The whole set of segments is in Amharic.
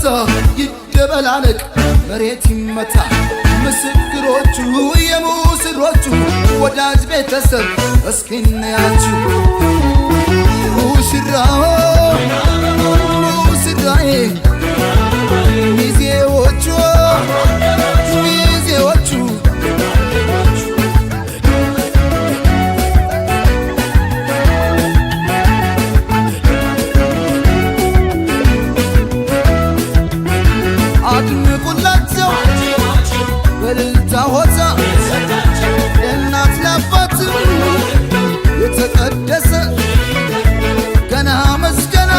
ይበዛ ይደበላለቅ መሬት ይመታ ምስክሮቹ የሙስሮቹ ወዳጅ ቤተሰብ እስኪ እንያችሁ ሙሽራው ሙሽራዬ ሚዜዎቹ ሚዜዎቹ አድምቁላቸው በልልታ ሆታ ለእናት ለአባት የተቀደሰ ገና መስገና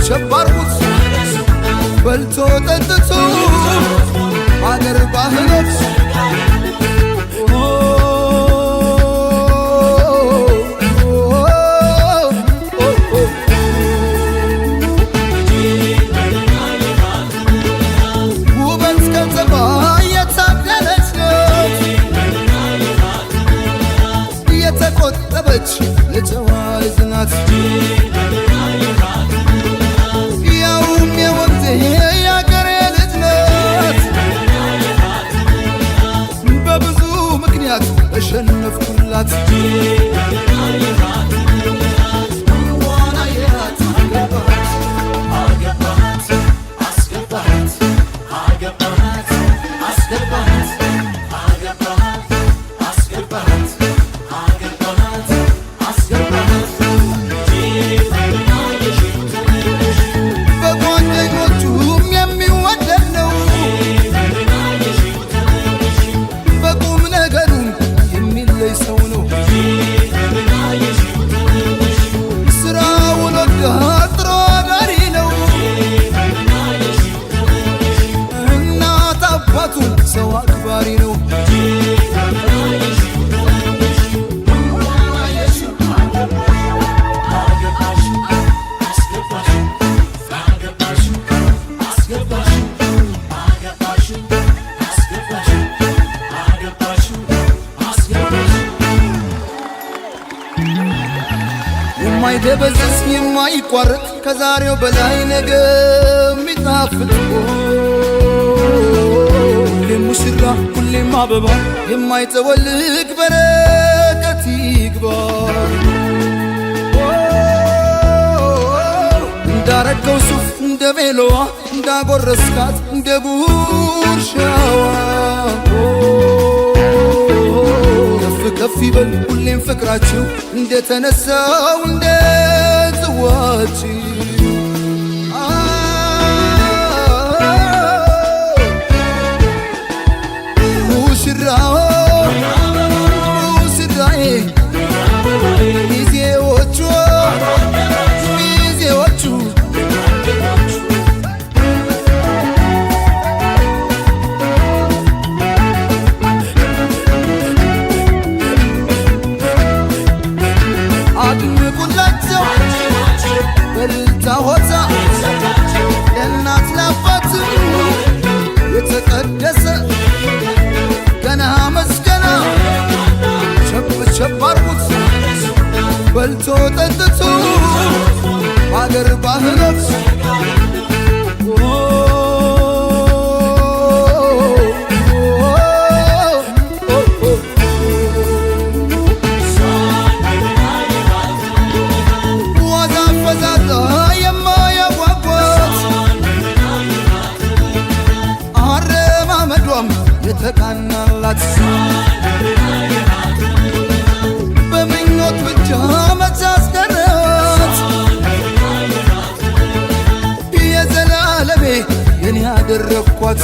ቸብ አርጉት በልቶ ጠጥቶ አገር ባህሎች ውበት ከተማ የታደለች ናት የተቆጠበች የጨዋ ልጅ ናት ያውም የወንዜ የአገሬ ልጅ ናት በብዙ ምክንያት ተሸነፍኩላት ሰው አክባሪ ነው የማይደበዝዝ የማይቋረጥ ከዛሬው በላይ ነገ የሚጣፍጥ ሁሌም ሙሽራ ሁሌም አበባ የማይጠወልግ በረከት ይግባ እንዳረገው ሱፍ እንደ ቬሎዋ እንዳጎረስካት እንደ ጉርሻዋ ከፍ ከፍ ይበል ሁሌም ፍቅራችሁ እንደተነሳው እንደ ጽዋችሁ ሙሽራው ሙሽራዬ ሚዜዎቹ ሚዜዎቹ አድምቁላቸው በልልታ ሆታ ለእናት ለአባት የተቀደሰ ገና መስገና ቸብ አርጉት በልቶ ጠጥቶ አገር ባህሎች ዋዛ ፈዛዛ የማያጓጓት አረማመዷም የተቃናላት በምኞት ብቻ መቻስቀረት የዘላለሜ የኔ ያደረግኳት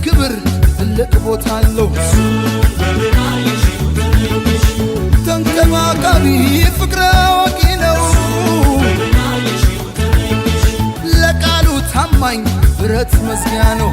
ክብር ትልቅ ቦታ አለው ተንከባካቢ ፍቅር አዋቂ ነው ለቃሉ ታማኝ ብረት መዝጊያ ነው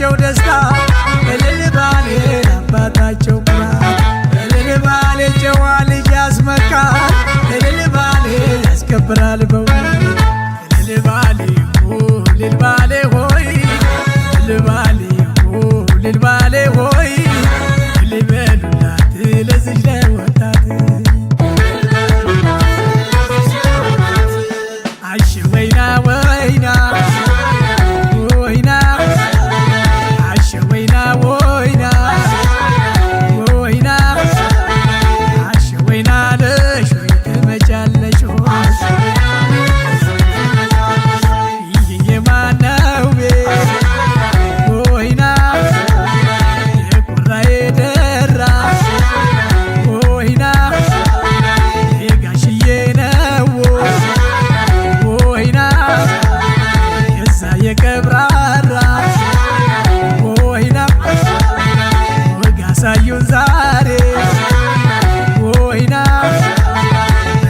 ለልጃቸው ደስታ እልል ባሌ አባታቸው ኩራት እልል ባሌ ጨዋ ልጅ ያስመካል እልል ባሌ ያስከብራል በእውነት እልል ባሌ እልል ባሌ ሆይ እልል ባሌ እልል ባሌ ሆይ እልል በሉላት ለዚች ለወጣት አሽ ወይና ወይና ወይና አሽ ወይና ወይና ወይና አሽ ወይና ለሽ ትመጫለሽ ይህ የማነው ቤት ወይና የቁራዬ ደራ ወይና የጋሽዬ ነው ወይና የዛ የቀብራራ ወይና ወግ አሳዩን ዛሬ ወይና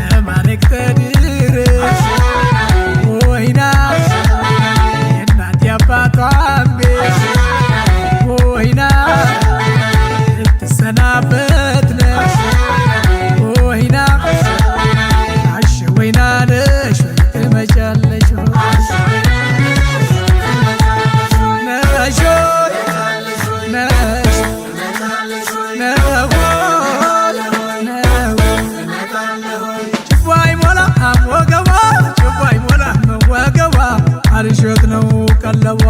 በማለቅ ተድረሽ ወይና የእናት ያባቷን ቤት ወይና ልትሰናበት ነሽ ወይና አሽ ወይና ነሽ ትመጫለሽ ነሽ ነሽ ችቦ አይሞላም ወገቧ ችቦ አይሞላም ወገቧ አልሸት ነው ቀለቧ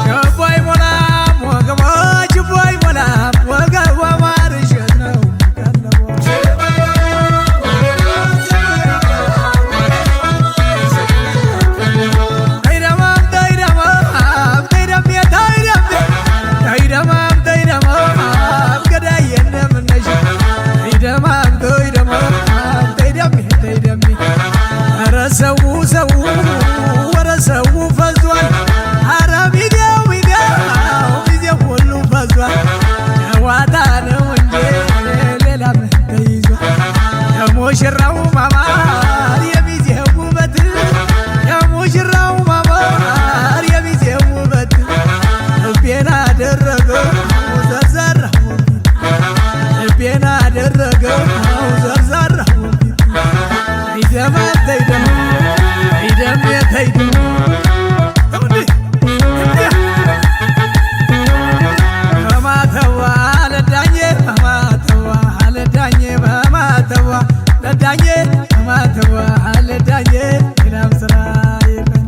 ችቦ አይሞላም ወገቧ ችቦ አይሞላም ወገቧ አልሸት ነው ቀለቧ ሰው ወረ ሰው ፈዟል አረ ሚዲያው ጊዜው ሁሉ ፈዟል ጨዋታ ነው እንጂ ሌላ ምን ተይዟል የሙሽራው ማማር የሚዜው ውበት የሙሽራው ማማር የሚዜው ውበት ልቤን አደረገው ዘርዘራው ልቤን አደረገው ዘርዘራው ይደም ይደም ይደም በማተዋ ለዳኜ በማተዋ ለዳኜ በማተዋ ለዳኜ በማተዋ ለዳኜ ሌላም ስራ የለኝ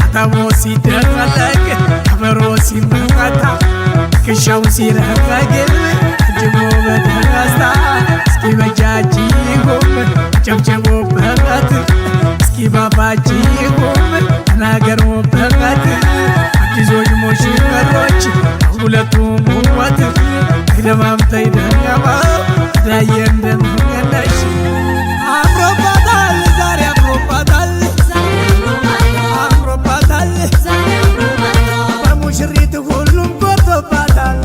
አታሞ ሲደረግ ከበሮ ሲመታ ክሻው ሲረፈግ እጅሞ በደስታ እስኪ በጃጅ ይሁን ጨብጨቦበት እስኪ ባባጅ ይሁን ተናገሩበት አዲሶች ሙሽሮች ሁለቱም ውበት ይደማምተ ይደማ ዳየ እንደምንገነሽ አምሮባታል ዛሬ አምሮባታል አምሮባታል በሙሽሪት ሁሉም ኮርቶባታል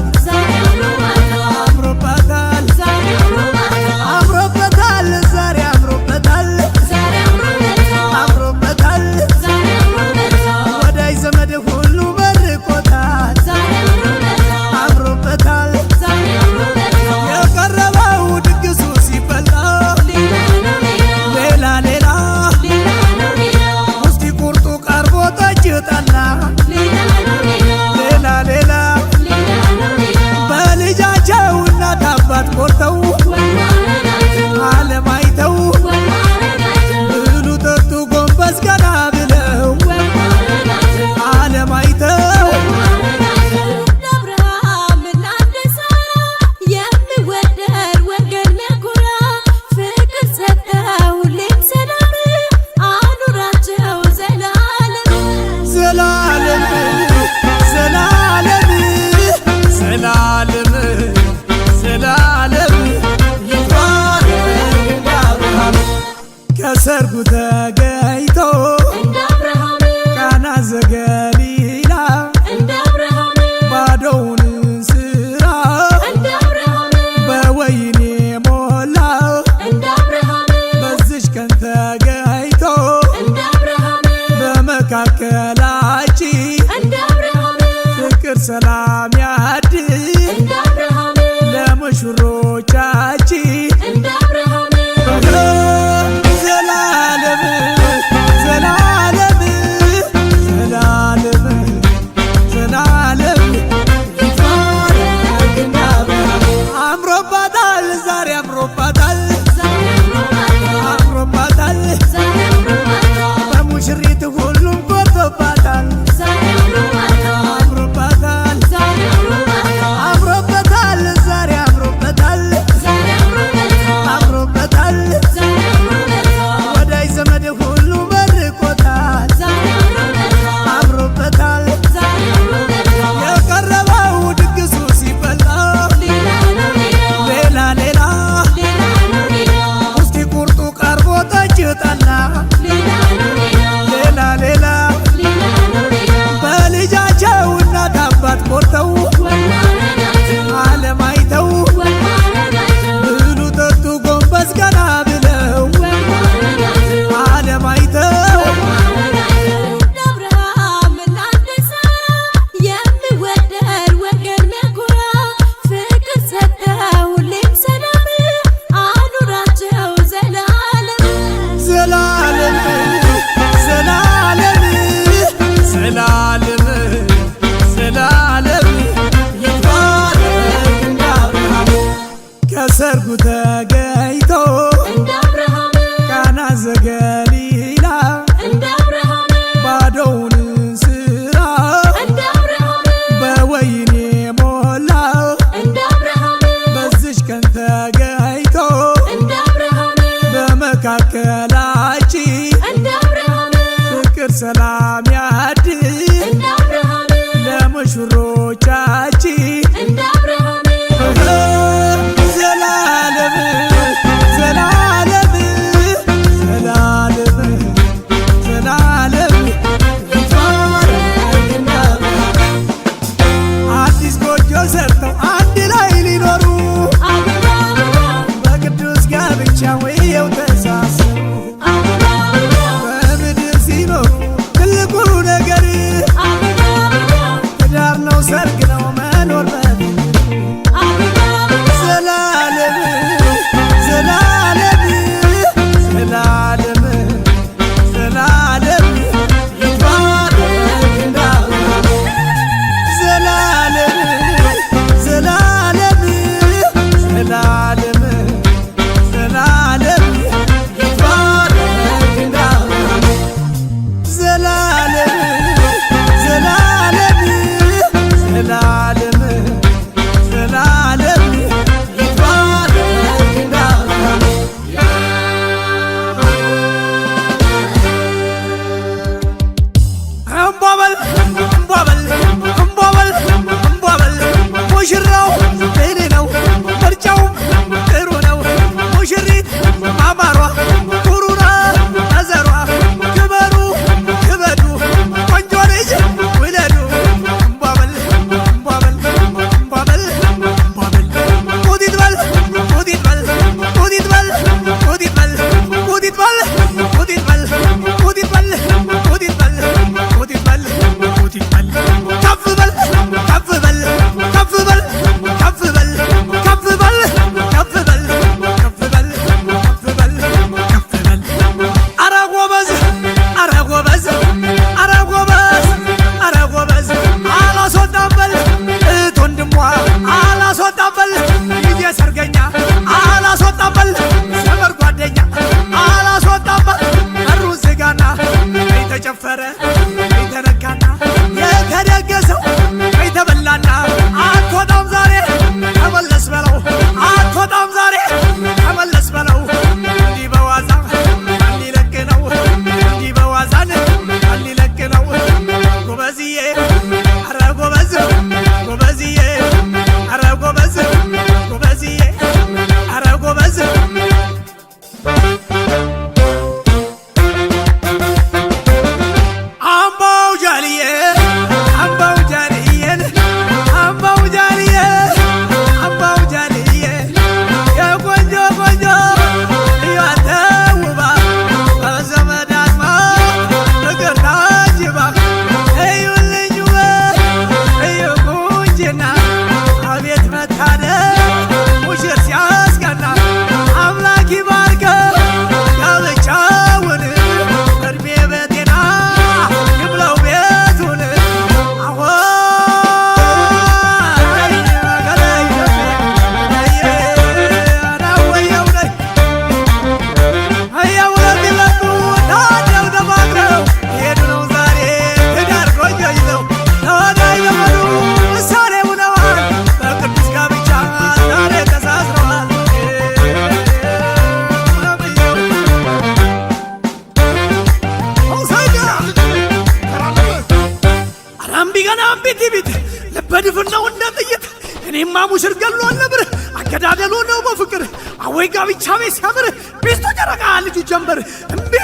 ቢት ለበድፍናው እንደጥይት እኔማ ሙሽር ገሎ ነብር አገዳደሎ ነው በፍቅር አወይ ጋብቻ ቤት ሲያምር ሚስቱ ጨረቃ ልጁ ጀንበር እምቢ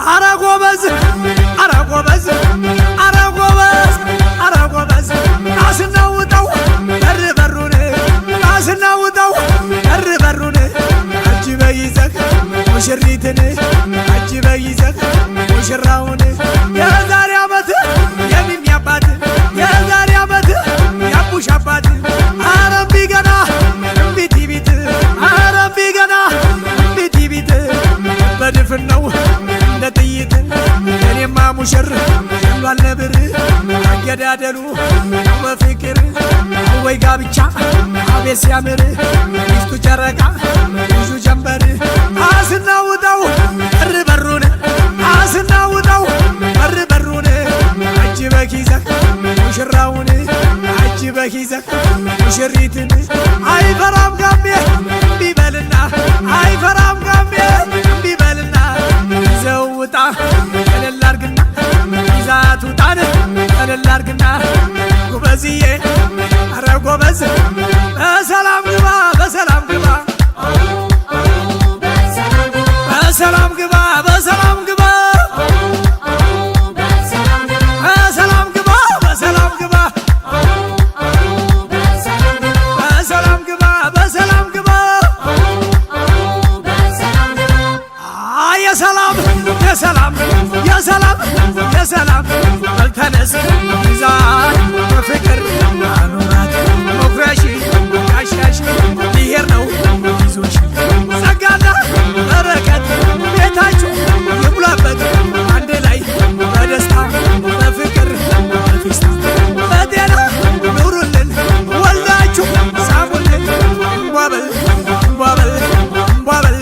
አረ ጎበዝ አረ ጎበዝ አረ ጎበዝ አረ ጎበዝ አስናውጣው በር በሩን አስናውጣው በር በሩን አጅበ ይዘህ ሙሽሪትን አጅበ ይዘህ ሙሽራውን የዛሬ ዓመት የሚያባት የዛሬ ዓመት ያቡሽ አባት አረምቢ ገና እምቢት ቢት አረምቢ ገና እምቢት ቢት በድፍን ነው እንደ ጥይት እኔማ ሙሽር ሸሏል ነብር አገዳደሉ በፍቅር ወይ ጋብቻ አቤት ሲያምር ሚስቱ ጨረቃ ልጁ ጀንበር አስናውጣው በር በሩን አስናውጣው በር በሩን አጅበህ ይዘህ ሙሽራውን አጅበህ ይዘህ ሙሽሪትን አይፈራም ጋሜ እምቢ በልና አይፈራም ጋሜ እምቢ በልና ይዘው ውጣ ቀለል አርግና ይዛት ውጣን ቀለል አርግና ጎበዝዬ አረ ጎበዝ በሰላም ግባ በሰላም ግባ በሰላም ግባ በሰላም ግባ በሰላም ግባ በሰላም ግባ በሰላም ግባ በሰላም ግባ የሰላም የሰላም የሰላም የሰላም በልተነስ ይዛት በፍቅር አኑራት መኩሪያሽ ጋሻሽ ብሄር ነው ይዞሽ ጸጋና በረከት ቤታችሁ ይሙላበት አንድ ላይ በደስታ በፍቅር በፌስታ በጤና ኑሩልን ወልዳችሁ ሳሙልን እንቧበል እንቧበል እንቧበል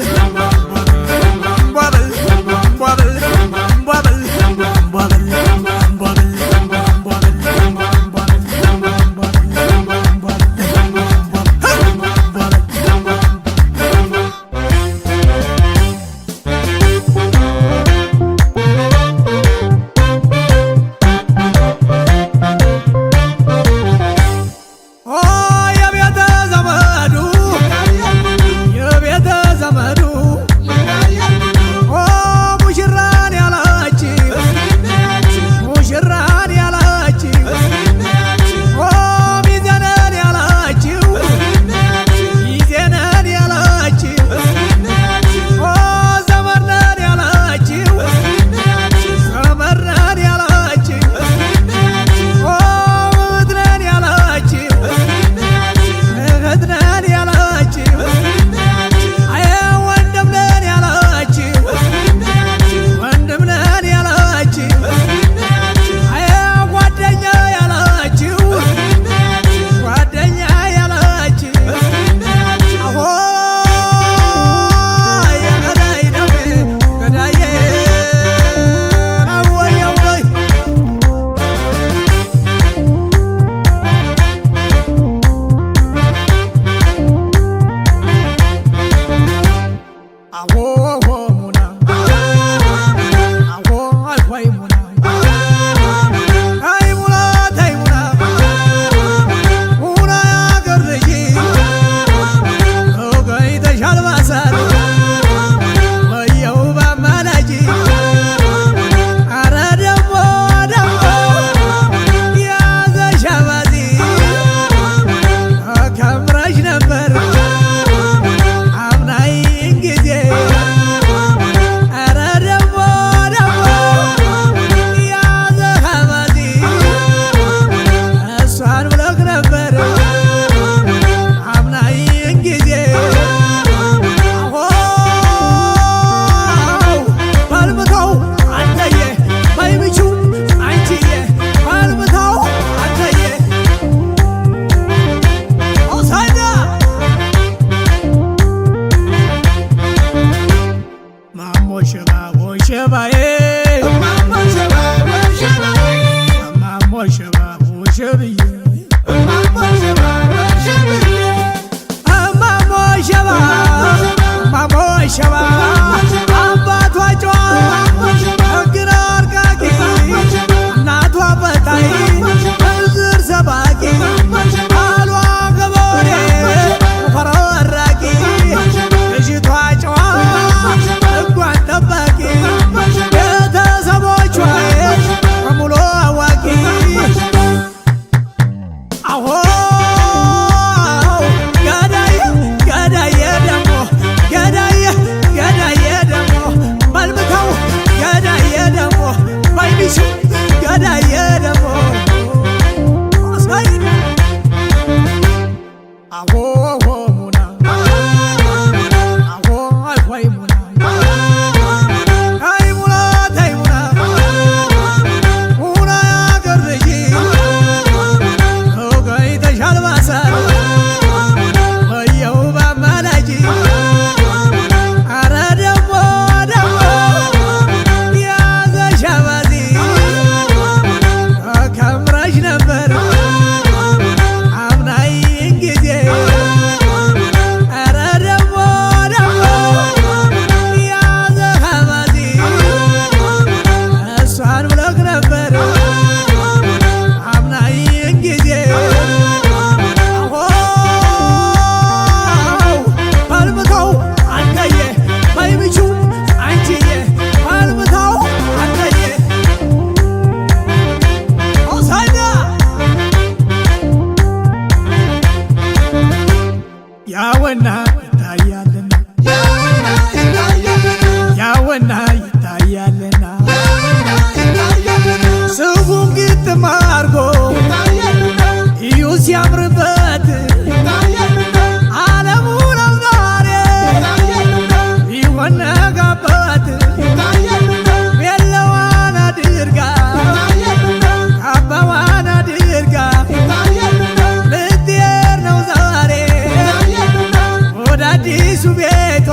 አዲሱ ቤቷ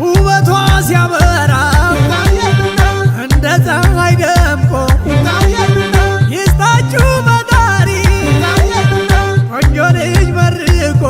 ውበቷ ሲያበራ እንደ ፀሐይ ደምቆ ይስጣችሁ ፈጣሪ ቆንጆ ልጅ መርቆ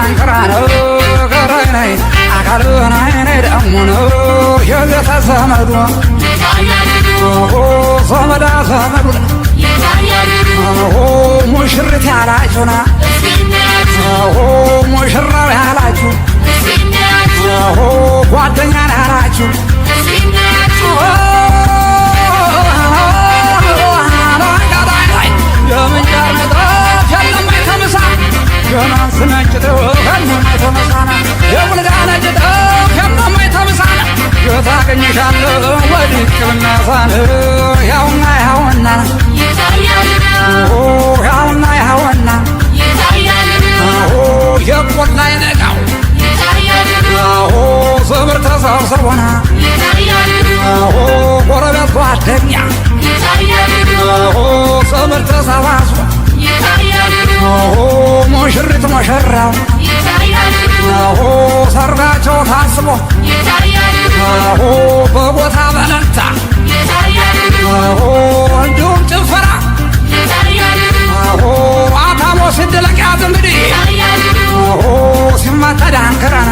ዳንከራነው ከራይናይ አካልናይኔ ደሞነ የለተሰመዱ ዘመዳ ዘመዱ ሙሽሪት ያላችሁና ሙሽራው ያላችሁ ጓደኛ ያላችሁ የምንጃር መጣፍ የለማይ ተመሳ ገናን ስነጭተው የለማይ ተመሳና የውልዳ ነጭተው የለማይ ተመሳና የታገኝሻለሁ ወድቅብና ሳን ያውና ያውና ያውና ያውና የቆላ ይነቃው ዘምር ተሰብስቦና ጎረቤት ጓደኛ ዘምር ተሰባስቦ ሙሽሪት ሙሽራው ሰርጋቸው ታስቦ በቦታ በለታ እንዲሁም ጭፈራ አታሞ ሲደለቅ ያዝ እንግዲህ ሲመታ ዳንከራና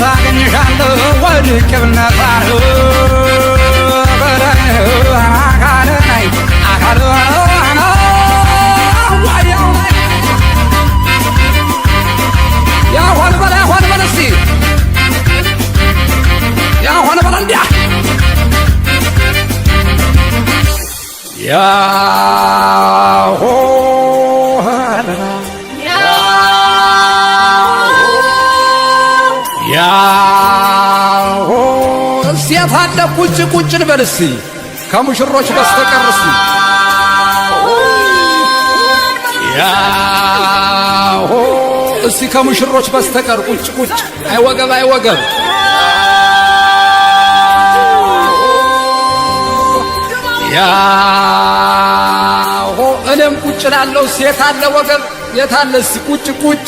ታገኝሻለሁ ወድቅብና ሳር አካልናይ አካል ያሆን በል እስቲ ያሆን በል እንዲያ ያሆ ያሆ እስቲ ታደ ቁጭ ቁጭ ልበል እስቲ ከሙሽሮች በስተቀር እስቲ ያሆ እስቲ ከሙሽሮች በስተቀር ቁጭ ቁጭ አይወገብ አይወገብ ያሆ እኔም ቁጭ ላለው ሴት አለ ወገብ የታለ እስቲ ቁጭ ቁጭ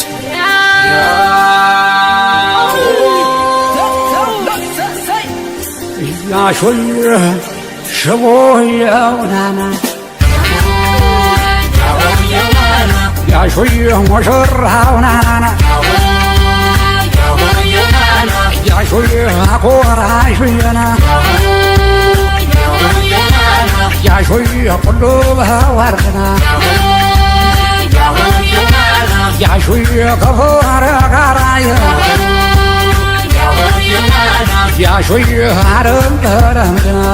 ያሾይ ሽቦየውናና ያሾይ ሙሽራውናና ያሾይ አኮራሹየና ያሾይ ቁሉ በወርቅና ያሾይ ከፎረ ጋራየ ያሾይ አረም በረምድና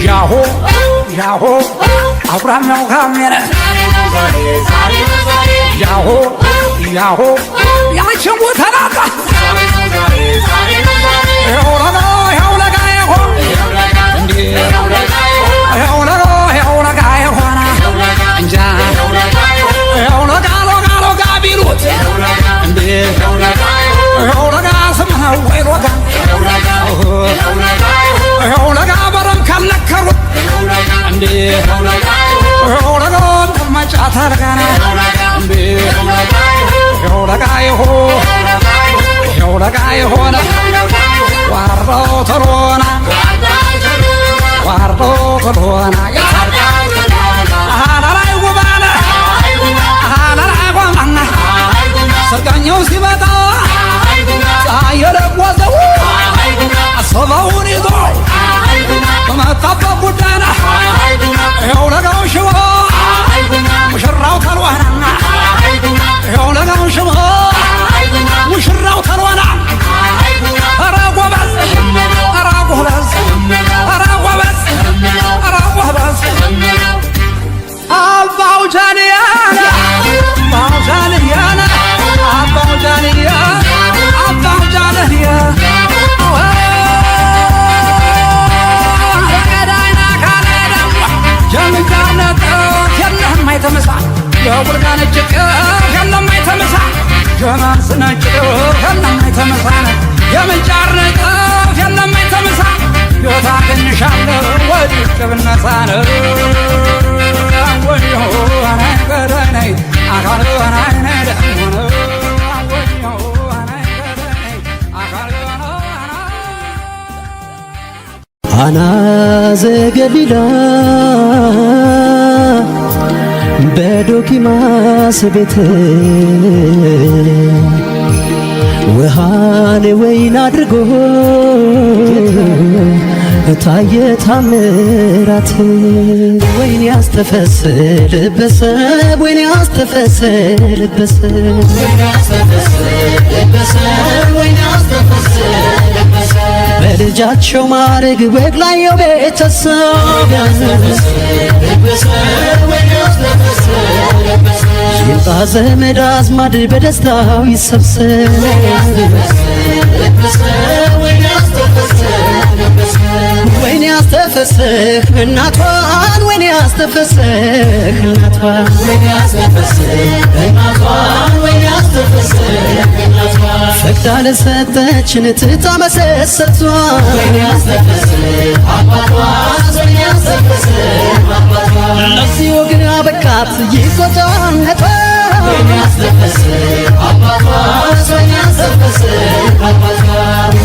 ያሆ ያሆ አብራምነው ካሜረ ያሆ ያሆ ያችን ተናጣ ያውለጋ ያውለጋ ይሆን እንዴ ያውለጋ ይሆና እንጃ ያውለጋ ሎጋ ሎጋ ቢሉት እንዴ ያውለጋ ስምነው ወይ ሎጋ ያውለጋ በረም ካልነከሩት እንዴ ያውለጋ እንደመጫ ታርጋና እንዴ ያውለጋ ይሆን ያውለጋ ይሆን ዋርዳው ተሎና ዋርዳው ተሎና አሃላላይ ጉባና አሃላላይ ጓማና ሰርጋኛው ሲመጣ ፀሐይ የለወዘው አሰባውን ይዞ በመጣበት ጉዳና ያውለጋው ሽቦ ሙሽራው ተልዋና ያውለጋው ሽቦ ሙሽራው ተልዋና ኧረ ጎበዝ ኧረ ጎበዝ ኧረ ጎበዝ ኧረ ጎበዝ አባው ጃንያና አባው ጃንያና አባው ጃንያ አባው ጃንያ ረገዳይና ካለደም ጀምጃነት የለህም አይተመሳ የቡልጋን እጅቅ የለም አይተመሳ ጀማን ስነጭቅ የለም አይተመሳነ የምንጫር ነጥፍ የለም አይተመሳ የታገኝሻለሁ ወድቅ ብነሳነ ወዮ አና ዘገሊላ በዶኪማስ ቤት ውሃን ወይን አድርጎ ታየ ታምራት ወይን ያስተፈስልበሰ ወይን ያስተፈስልበሰ በልጃቸው ማረግ ወግ ላየው ቤተሰብ ይምጣ ዘመድ አዝማድ በደስታው ይሰብሰብ ወይኔ ያስተፈስህ እናቷን ወይኔ ያስተፈስህ እናቷን ፈቅዳ ለሰጠችን ትታ መሰሰቷን ለዚህ ወግን አበቃት ይቆጫነቷ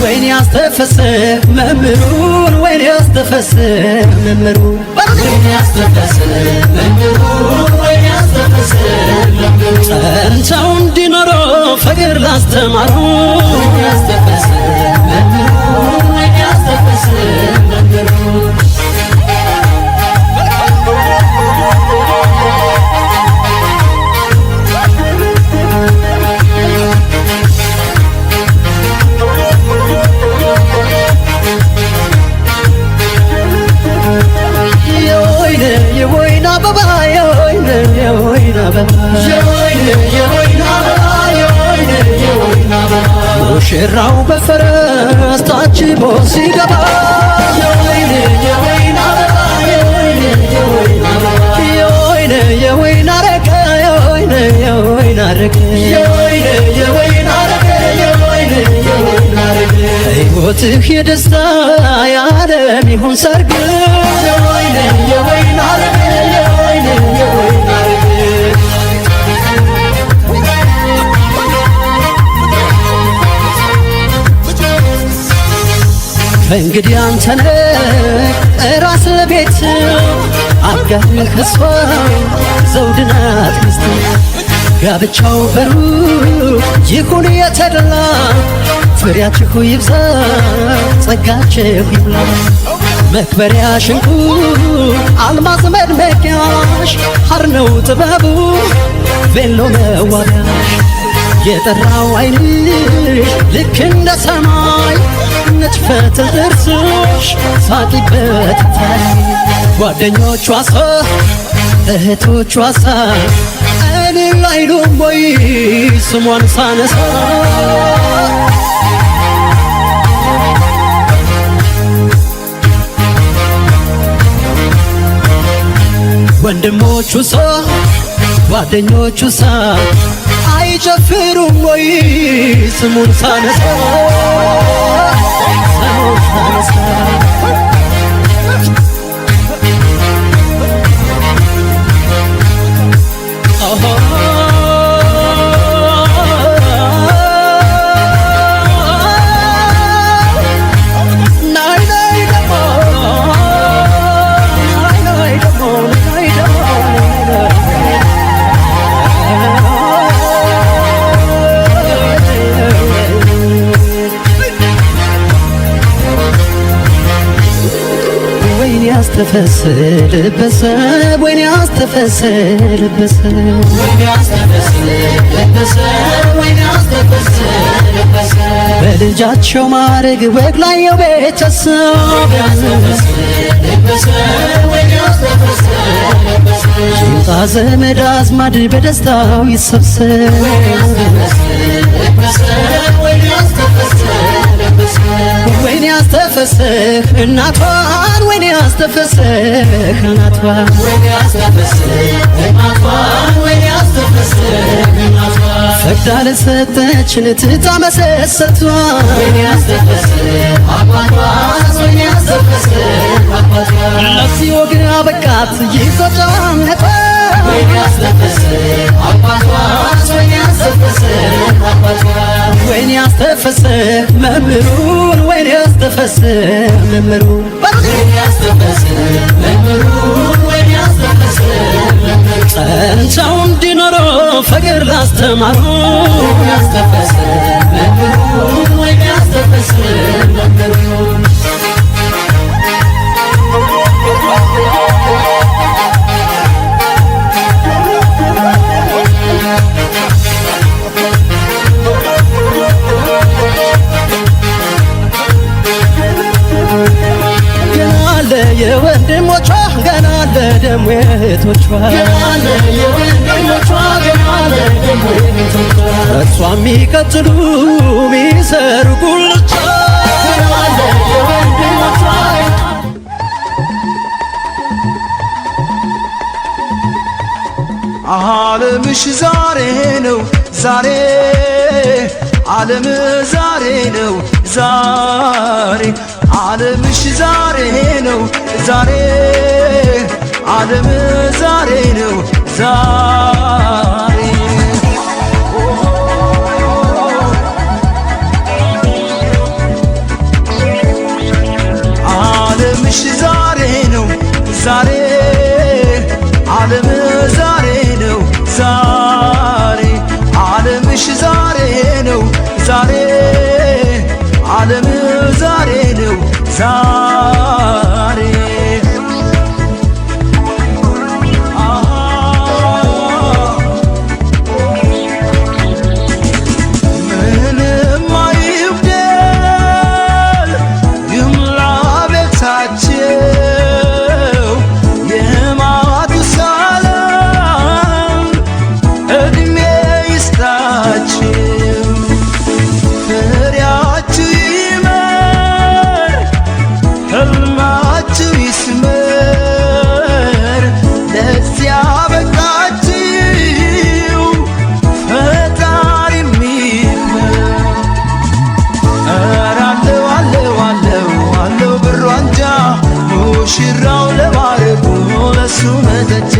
ወይኔ ያስተፈስህ መምህሩን ወይኔ ያስተፈስህ መምህሩን ጸንተው እንዲኖሩ ፍቅር ላስተማሩ የወይን አበባ የወይን አበባ ሙሽራው በፈረስ ታጅቦ ሲገባ የወይን አበባ የወይን አረገ የወይን አረገ ሕይወትህ የደስታ የዓለም ይሁን ሰርግ የወይን አረገ እንግዲህ አንተነህ ራስ ለቤት አጋር ከሷ ዘውድ ናት ሚስት ጋብቻው በሩቅ ይሁን የተደላ ፍሬያችሁ ይብዛ ጸጋችሁ ይብላ መክበሪያ ሽንቁ አልማዝ መድመቂያሽ ሐር ነው ጥበቡ ቬሎ መዋቢያሽ የጠራው ዓይንሽ ልክ እንደ ሰማይ ነጭፈት ጥርስሽ ሳቂበት ታይ ጓደኞቿ ሳ እህቶቿ ሳ እኔ አይሉም ወይ ስሟን ሳነሳ ወንድሞቹ ሳ ጓደኞቹ ሳ አይጨፍሩም ወይ ስሙን ሳነሳ ያስተፈስልበሰ ወይኔ ያስተፈስልበሰ በልጃቸው ማረግ ወግ ላየው ቤተሰብ ይምጣ ዘመድ አዝማድ በደስታው ይሰብሰብ ወይኔ ያስተፈስህ እናቷን ወይኔ ያስተፈስህ እናቷን ፈቅዳ ለሰጠችን ትታ መሰሰቷን ለዚህ ወግ አበቃት ይቆጫነቷ ወይኔ ያስተፈሰ መምህሩን ወይኔ ያስተፈሰ መምህሩን ወይኔ ያስተፈሰ መምህሩን ወይኔ ያስተፈሰ ጸንተው እንዲኖሩ ፍቅር ላስተማሩ ያስተፈሰ መምህሩን ወይኔ ያስተፈሰ መምህሩን የወንድሞቿ ገና ለደም እህቶቿ እሷ የሚቀጥሉ ሚሰሩ ጉልቻ ዓለምሽ ዛሬ ነው ዛሬ ዓለም ዛሬ ነው ዛሬ ዓለምሽ ዛሬ ነው ዛሬ ዓለም ዛሬ ነው ዛሬ ዓለምሽ ዛሬ ነው ዛሬ ዓለም ዛሬ ነው ዛሬ ዓለምሽ ዛሬ ነው ዛሬ ዓለም ዛሬ ነው ዛሬ ምንም አይጉደል ይምላ ቤታቸው የማቱሳላም ዕድሜ ይስጣቸው ፍሬያችሁ ይመር ሕልማችሁ ይስመር ለዚያ በቃችሁ ፈጣሪ የሚክበር ኧረ አለው አለው አለው አለው ብሩ አንጃ ሙሽራው ለማረጉ ለሱ መጠጃ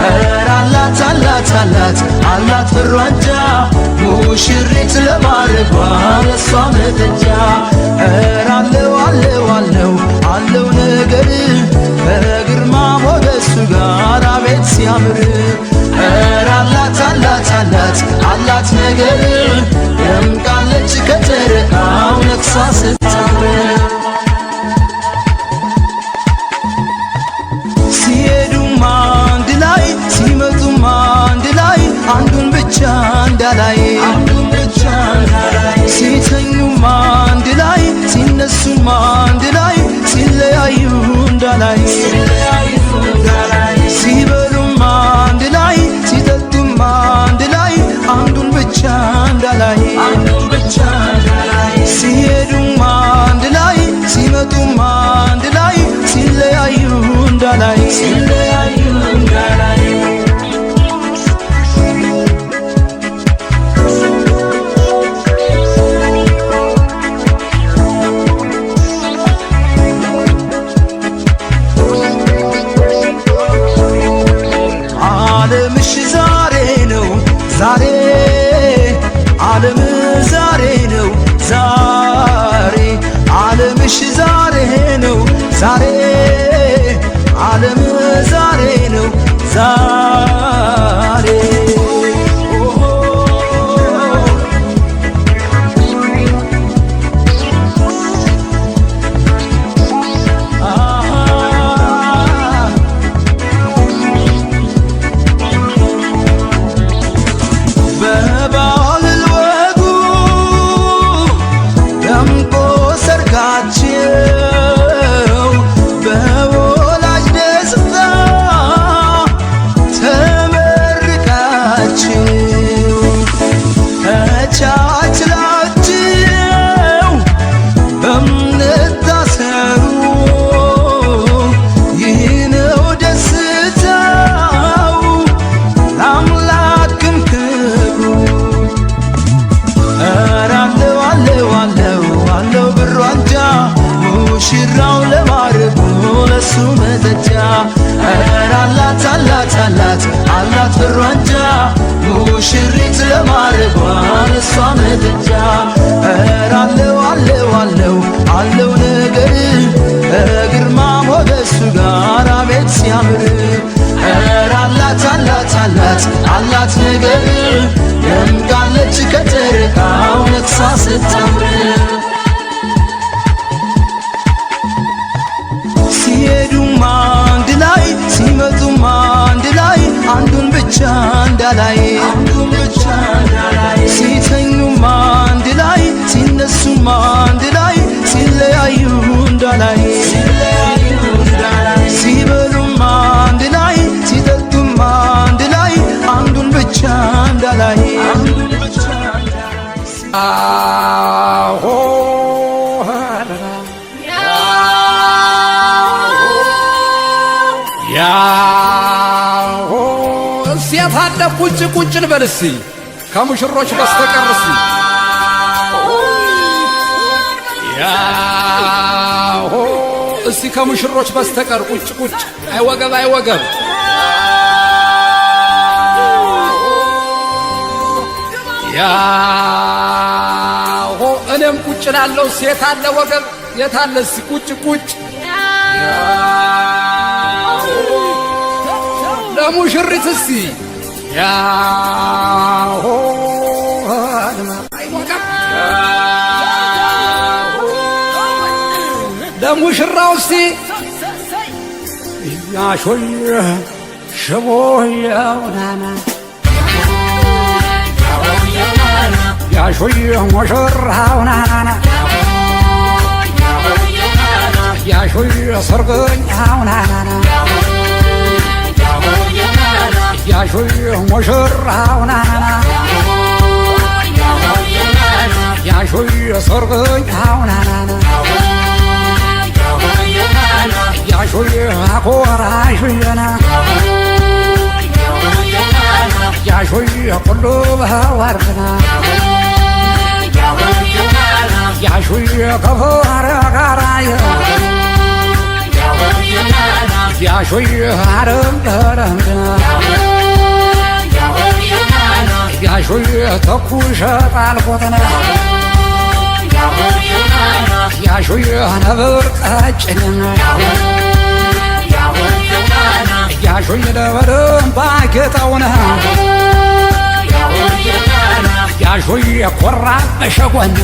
ኧረ አላት አላት አላት አላት ብሩ አንጃ ሙሽሪት ለማረጓ ለሷ መጠጃ ኧረ አለው አለው አለው አለው ነገር ከግርማ ሞገሱ ጋር አቤት ሲያምር ኧረ አላት አላት አላት አላት ነገር ደምቃለች ከጨረቃው ነግሳ ስታምር ሲሄዱም አንድ ላይ ሲመጡም አንድ ላይ አንዱን ብቻ እንዳላይ ሲተኙም አንድ ላይ ሲነሱም አንድ ላይ ሲለያዩ እንዳላይ ሲበሉም አንድ ላይ ሲጠጡም አንድ ላይ አንዱን ብቻ እንዳላይ ሲሄዱም አንድ ላይ ሲመጡም አንድ ላይ ሲለያዩ እንዳላይ ዓለምሽ ዛሬ ነው ዛሬ ዓለም ዛሬ ነው ዛሬ ዓለምሽ ዛሬ ነው ዛሬ ዓለም ዛሬ ነው ዛሬ በባህል ወጉ ደምቆ ሰርጋቸው በወላጅ ደስታ ተመርቃችሁ ተቻችላችሁ በእምነት ታሰሩ ይህ ነው ደስታው ለአምላክም ክብሩ ኧረ አለው አለው አለው አለው ብሩ አንጃ ሙሽራው ለማረጉ ለሱ በሱ መጠጫ አላት አላት አላት አላት በሯንጃ ሙሽሪት ለማረጓን እሷ መጠጫ አለው አለው አለው አለው ነገር ግርማ ሞገሱ ጋር አቤት ሲያምር አላት አላት አላት አላት ነገር ደምቃለች ከጨረቃው ነግሳ ስታምር ሲሄዱም አንድ ላይ ሲመጡም አንድ ላይ አንዱን ብቻ እንዳላይ ሲተኙም አንድ ላይ ሲነሱም አንድ ላይ ሲለያዩ እንዳላይ ሲበሉም አንድ ላይ ሲጠጡም አንድ ላይ አንዱን ብቻ እንዳላይ አሆ ያሆ ሴት አለ ቁጭ ቁጭ ልበል እስቲ ከሙሽሮች በስተቀር እስቲ ያሆ እስቲ ከሙሽሮች በስተቀር ቁጭ ቁጭ አይወገብ አይወገብ ያሆ እኔም ቁጭ ላለው ሴት አለ ወገብ የታለ እስቲ ቁጭ ቁጭ ለሙሽሪት እስቲ ያሆ ለሙሽራው እስቲ ያሾይ ሽቦየውናና ያሾይ ሙሽራውናና ያሾይ ሰርገኛውናና ያሾይ ሙሽራውናና ያሾይ ሰርገኛውናና ያሾይ አኮራሹየና ያሾይ ኩሉ በወርቅና ያሾይ ከፈረ ጋራየ ያሾይ አረም ተረምና ያሾይ ተኩሸ ጣልቆተና ያሾይ ነብር ቀጭንና ያሾይ ደበደም ባጌጠውና ያሾይ ኮራ በሸጎን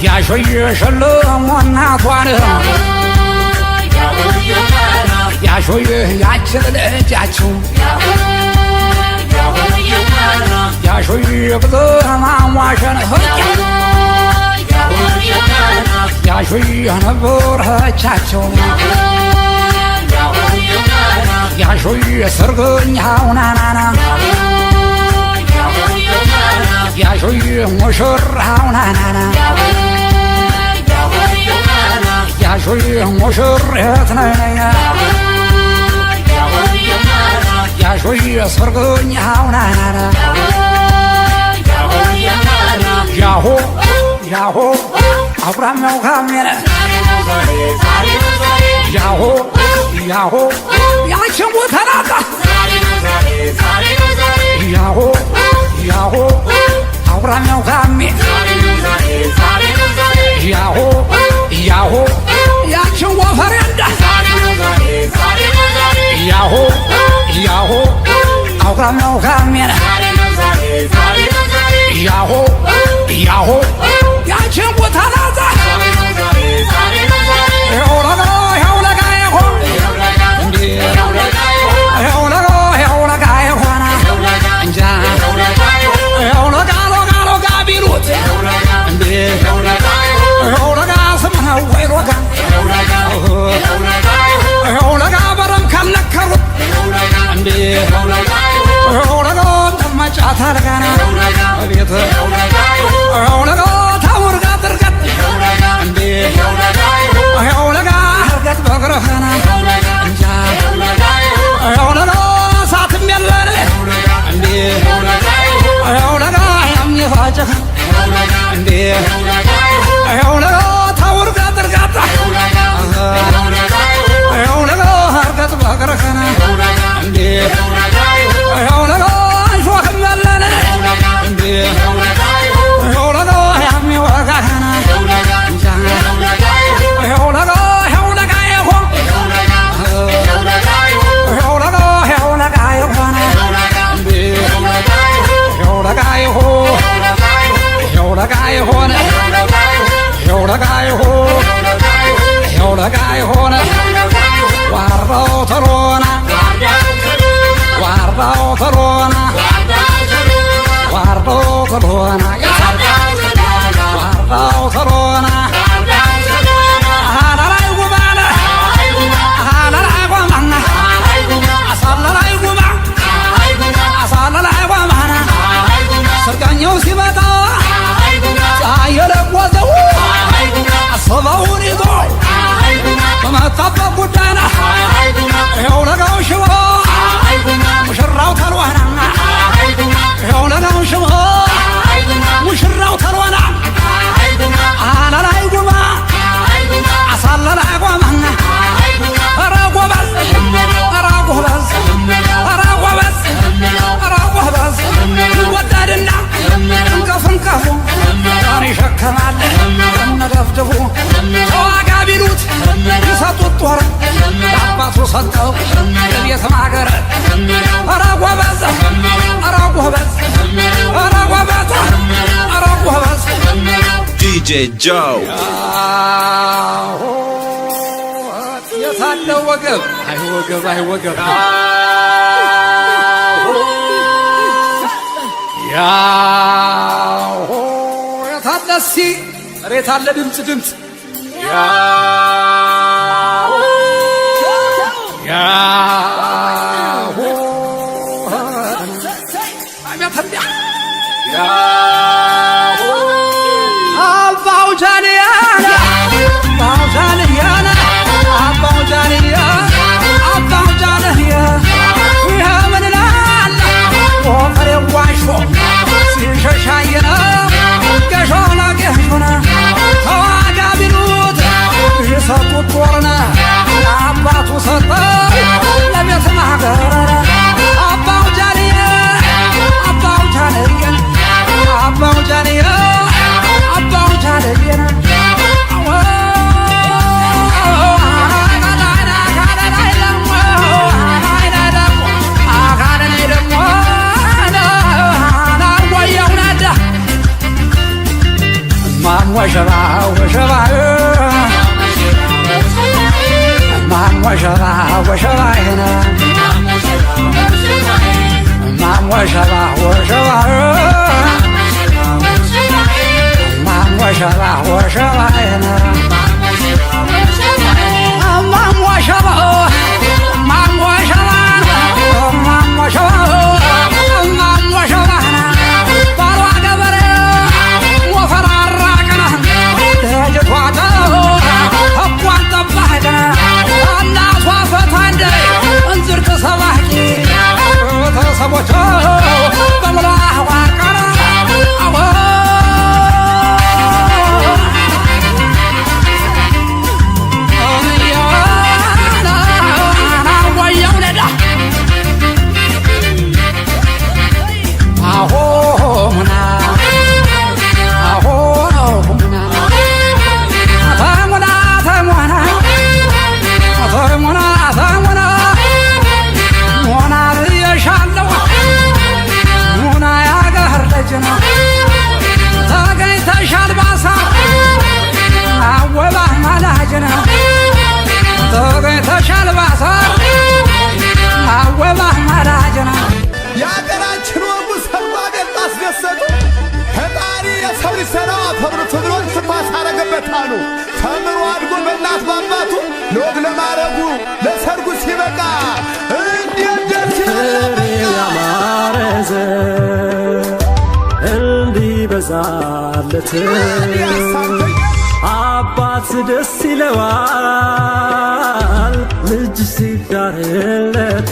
ያሾይ ሸለሞና ቷን ያሾይ ያችን ልጃችሁ ያሾይ ብዘማሟሸን ያሾይ ነበረቻቸው ያሾይ ሰርገኛውናናና ያሾይ ሙሽራውናናና ያሾይ ሙሽሬት ነይነያ ያሾይ ሰርገኛውናናና ያሆ ያሆ አብራሚያው ካሜረ ያሆ ያሆ ያችን ቦታ ናታ ያሆ ያሆ አብራሚያው ካሜ ያሆ ያሆ ያችን ወፈሬንዳ ያሆ ያሆ አብራሚያው ካሜረ ያሆ ያሆ ያችን ቦታ ናታ ታርጋና አቤት አውለጋ ታወርጋ ድርቀት እንዴ አውለጋ ህርገት በግረህና እንጃ አውለጋ ሳትም ያለነ እንዴ አውለጋ ያምየፋጨህ እንዴ አውለጋ ታወርጋ ድርቀት DJ Joe የታለው ወገብ አይ ወገብ ያው የታለሲ ሬታለ ድምጽ ተምሮ አድጎ በእናት ባባቱ ሎግ ለማረጉ ለሰርጉ ሲበቃ እንዴት ደስ ያማረዘ እንዲበዛለት አባት ደስ ይለዋል ልጅ ሲዳርለት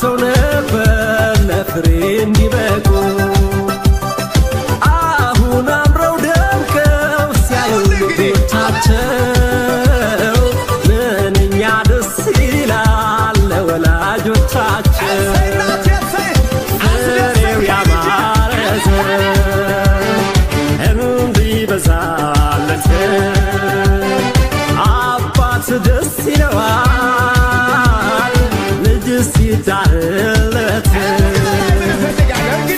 ጓግተው ነበር ለፍሬ እንዲበቁ አሁን አምረው ደምቀው ሲያዩ ልጆቻቸው ምንኛ ደስ ይላል ለወላጆቻቸው ፍሬው ያማረ ዘር እንዲበዛለት አባት ደስ ይለዋል ልጅ ሲዳርለት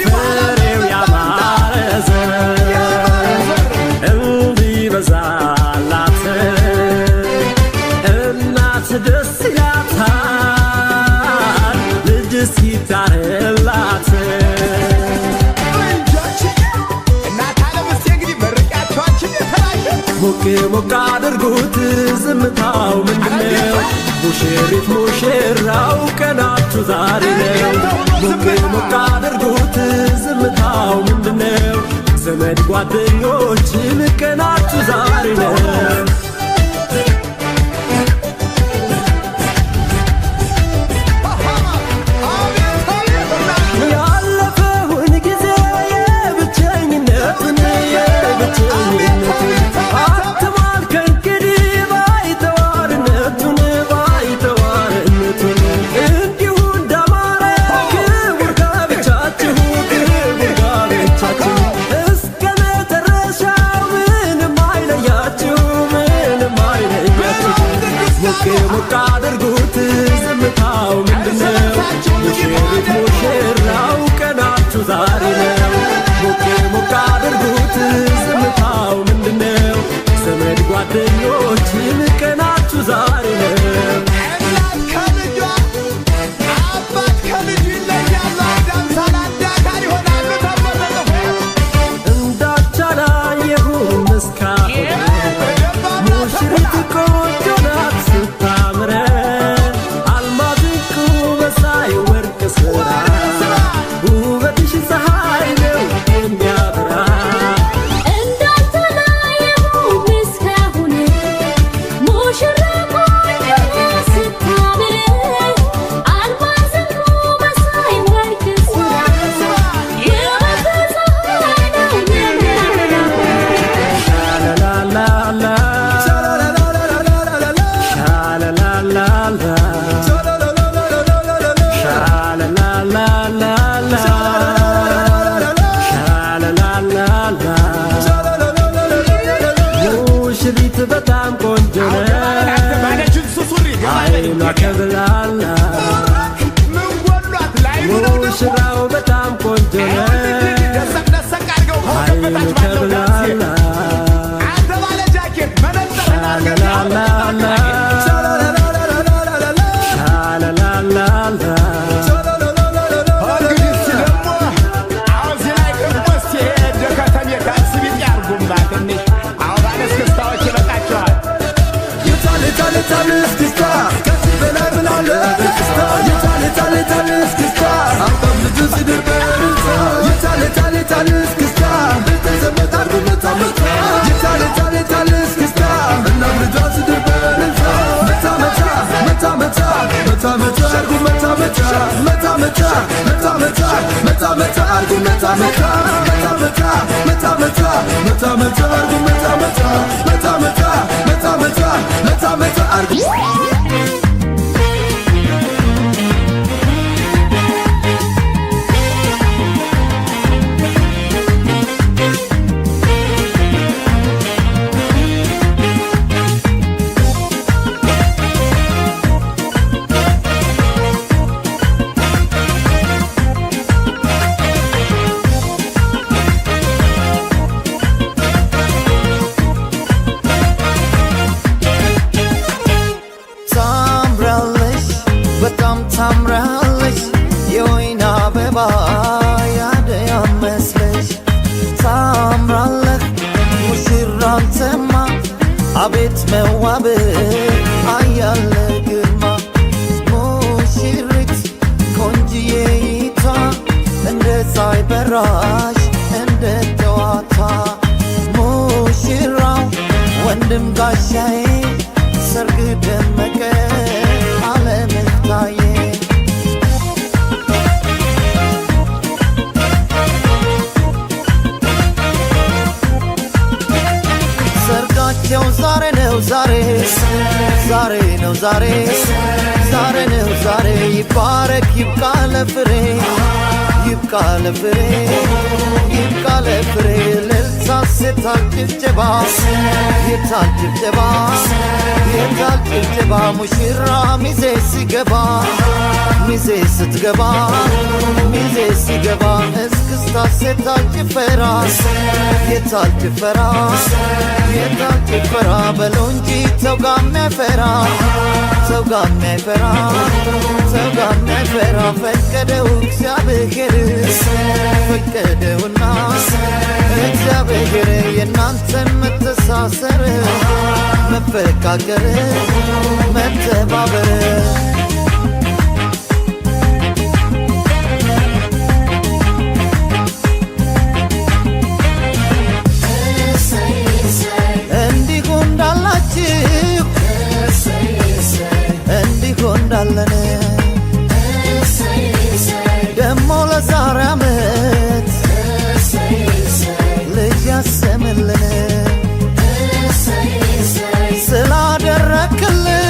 ፍሬው ያማረ ዘር እንዲበዛላት እናት ደስ ይላታል ልጅ ሲዳርላት ሞቅ ሞቅ አድርጉት ዝምታው ምንድነው ሙሽሪት ሙሽራው ቀናችሁ ዛሬ ነው ሞቅ ሞቅ አድርጉት ዝምታው ምንድነው ዘመድ ጓደኞችን ቀናችሁ ዛሬ ነው ያለፈውን ጊዜ የብቸኝነትን አትማል ከእንግዲህ ባይተዋርነቱን እንዲሁ እንዳማረ ክቡር ጋብቻችሁ እስከ መጨረሻው ምንም አይለያችሁ ሞቅ ሞቅ አድርጉት ዝምታው ምንድነው ሙሽሪት ሙሽራው ቀናችሁ ዛሬ ነው ሞቅ ሞቅ አድርጉት ዝምታው ምንድነው ዘመድ ጓደኞችን ቀናችሁ ዛሬ ነው እናት ከልጇ አባት ከልጁ ይለያሉ አዳምሳል አዳካል ይሆናሉ ተብሎ ተጽፏል እንዳቻላየሁም እስካሁን ሙሽሪት ቆንጆ ናት ስታምረ አልማዝ ዕንቁ መሳይ ወርቅ ስራ ውበትሽ ፀሐይ ነው የሚያበራ እንዳልተለየሁም እስካሁን ሙሽራ ቆንጆ ናት ስታምር አልማዝ ዕንቁ መሳይ ወርቅ ስራ ውበትሽ ፀሐይ ነው የሚያበራ ሻላላላ ሙሽሪት በጣም ቆንጆ አይኗ ከብላላ ሙሽራው በጣም ቆንጆ አይኑ ከብላላ ሻላላላ ታምራለች የወይን አበባ ያደያ መስለሽ ታምራለህ ሙሽራ አንተማ አቤት መዋብ አያለ ግርማ ሙሽሪት ቆንጅዬይቷ እንደ ፀሐይ በራሽ እንደ ጠዋቷ ሙሽራው ወንድም ጋሻዬ ሰርግ ደመቀ ዓለምህ ታየ ነው ዛሬ ዛሬ ነው ዛሬ ዛሬ ነው ዛሬ ይባረክ ይብቃ ለፍሬ ይብቃ ለፍሬ ይብቃ ለፍሬ ልልታ የታል ጭብጨባ የታል ጭብጨባ የታል ጭብጨባ ሙሽራ ሚዜ ሲገባ ሚዜ ስትገባ ሚዜ ሲገባ እስክስታ የታል ጭፈራ የታል ጭፈራ የታል ጭፈራ በለው እንጂ ሰው ጋር የሚያፈራ ሰው ጋር የሚያፈራ ሰው ጋር የሚያፈራ ፈቀደው እግዚአብሔር ፈቀደውና እግዚአብሔር የእናንተን መተሳሰር መፈቃቀር መተባበር እንዲሁ እንዳላችሁ እንዲሁ እንዳለን ደሞ ለዛሬ ዓመት ልጅ ያሰምልን ስላደረክልን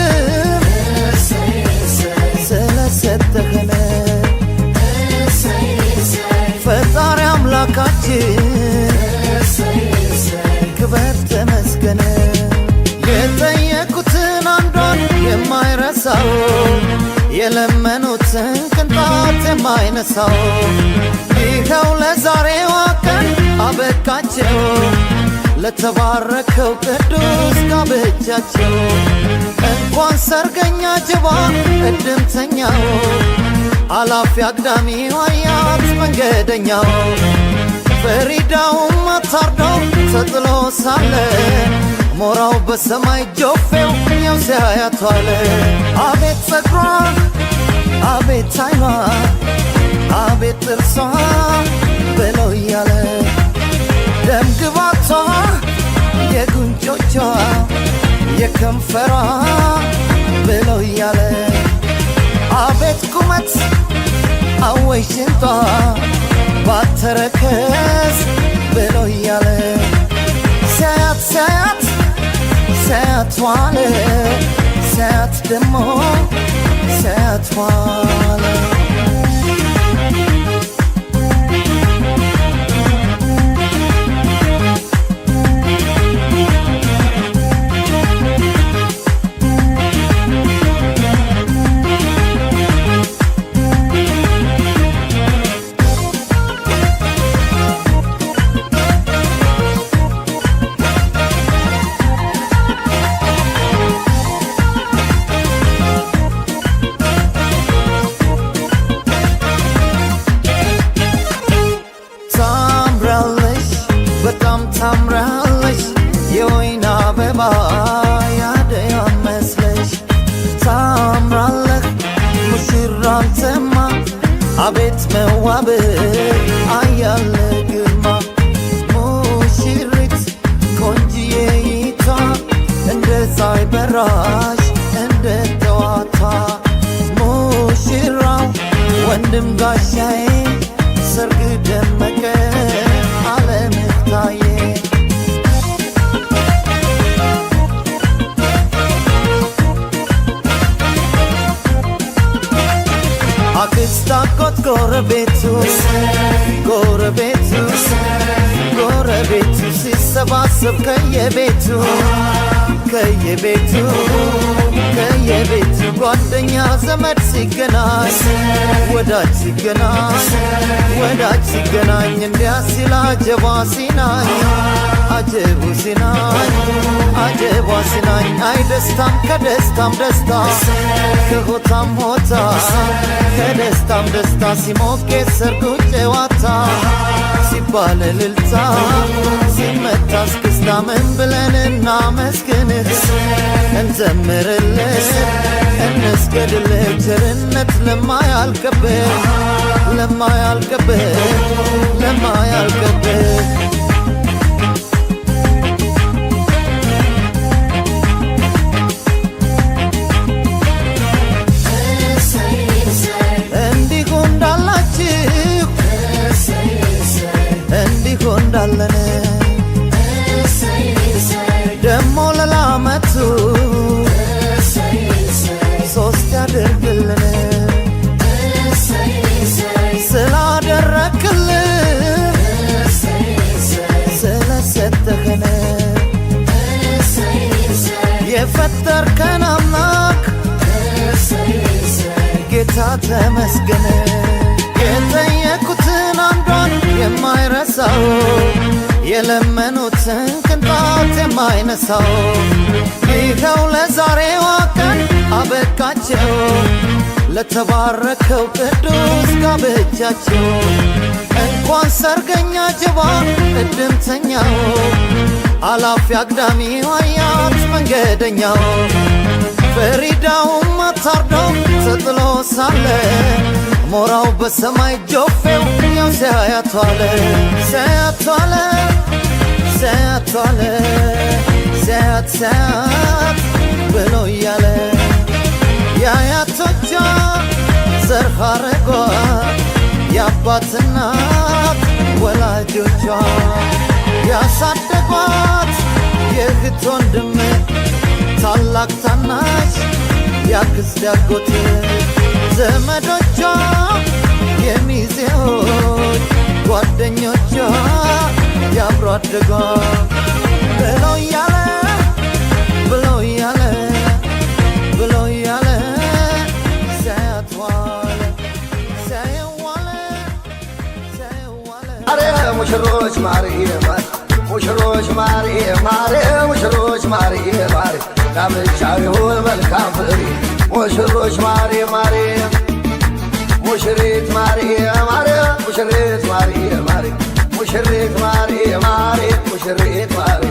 ስለሰጠህን ፈጣሪ አምላካችን ክበር ተመስገን የጠየቁትን አንዷን የማይረሳው የለመኑትን ቅንጣት የማይነሳው ይኸው ለዛሬዋ ቀን አበቃቸው ለተባረከው ቅዱስ ጋብቻቸው እንኳን ሰርገኛ ጅባ እድምተኛው አላፊ አግዳሚው አያት መንገደኛው ፈሪዳውም አታርደው ተጥሎ ሳለ ሞራው በሰማይ ጆፌው ያው ሲያያቷለ አቤት ጸጉሯ አቤት አይኗ አቤት ጥርሷ ብለው እያለ ደም ግባቷ የጉንጮቿ የከንፈሯ ብለው እያለ አቤት ቁመት አወይ ሽንጧ ባተረከዝ ብለው እያለ ሲያያት ሲያያት ሲያያት ዋለ ሲያያት ደሞ ሲያያት ዋለ ታምራለሽ የወይን አበባ ያደያ መስለሽ ታምራለህ ሙሽራ አንተማ አቤት መዋብ አያለ ግርማ ሙሽሪት ቆንጅዬይቷ እንደ ፀሐይ በራሽ እንደ ጠዋቷ ሙሽራው ወንድም ጋሻዬ ሰርግ ደመቀ ዓለምህ ታየ አክስት አጎት ጎረቤቱ ጎረቤቱ ጎረቤቱ ሲሰባሰብ ከየቤቱ ከየቤቱ ከየቤቱ ጓደኛ ዘመድ ሲገናኝ ወዳጅ ሲገናኝ ወዳጅ ሲገናኝ እንዲያ ሲል አጀባ ሲናኝ አጀቡ ሲናኝ አጀባ ሲናኝ አይ ደስታም ከደስታም ደስታ ከሆታም ሆታ ከደስታም ደስታ ሲሞቅ ሰርጉ ጨዋታ ሲባል እልልታ ሲመታ እስክስታ ምን ብለን እናመስግንህ እንዘምርልህ እንስገድልህ ቸርነት ለማያልቅብህ ለማያልቅብህ ለማያልቅብህ እንዲሁ እንዳላችሁ እንዲሁ እንዳለን ደሞ ለላመቱ ተመስገን የጠየቁትን አንዷን የማይረሳው የለመኑትን ቅንጣት የማይነሳው ይኸው ለዛሬዋ ቀን አበቃቸው ለተባረከው ቅዱስ ጋብቻቸው እንኳን ሰርገኛ ጅባ እድምተኛው አላፊ አግዳሚው አያት መንገደኛው ፈሪዳውም አታርደው ተጥሎ ሳለ ሞራው በሰማይ ጆፌው ያው ሲያያቷለ ሲያያቷለ ሲያያቷለ ሲያያት ሲያያት ብሎ እያለ የአያቶቿ ዘር ሐረጓ የአባትናት ወላጆቿ ያሳደጓት የእህት ወንድም ታላቅ ታናሽ ያክስት ያጎት ዘመዶቿ የሚዜዎች ጓደኞቿ ያብሮ አደጓ ብሎ እያለ ብሎ እያለ ብሎ እያለ ሲያያትዋለ ሲያየዋለ ሲያየዋለ ሙሽሮች ማሪ ሙሽሮች ማሪ ማሪ ሙሽሮች ማሪ ማሪ ጋብቻው ይሁን መልካም ፍሬ ሙሽሮች ማሪ ማሪ ሙሽሪት ማሪ ማሪ ሙሽሪት ማሪ ማሪ ሙሽሪት ማሪ ማሪ ሙሽሪት ማሪ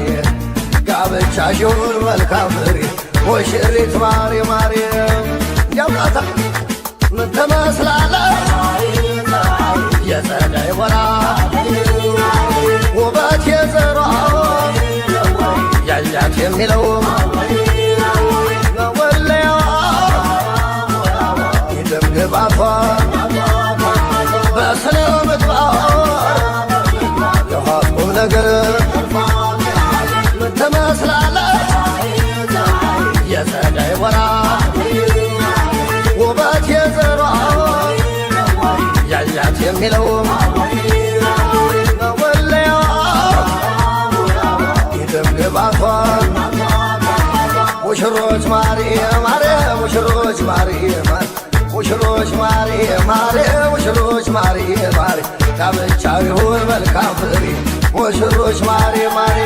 ጋብቻሽ ይሁን መልካም ፍሬ ሙሽሪት ማሪ ማሪ ያምራታ ምን ትመስላለች የጸደይ ወራ ውበት የዘሯ ያያት የሚለው መወለያዋ የደም ግባቷ በስነ ምግባር የኋት ቁም ነገር ምን ትመስላለች የጸደይ ወራ ውበት የዘሯ ያያት የሚለው ግባቷ ሙሽሮች ማሪ ማሪ ሙሽሮች ማሪ ማሪ ሙሽሮች ማሪ ማሪ ሙሽሮች ማሪ ማሪ ጋብቻው ይሁን መልካም ፍሬ ሙሽሮች ማሪ ማሪ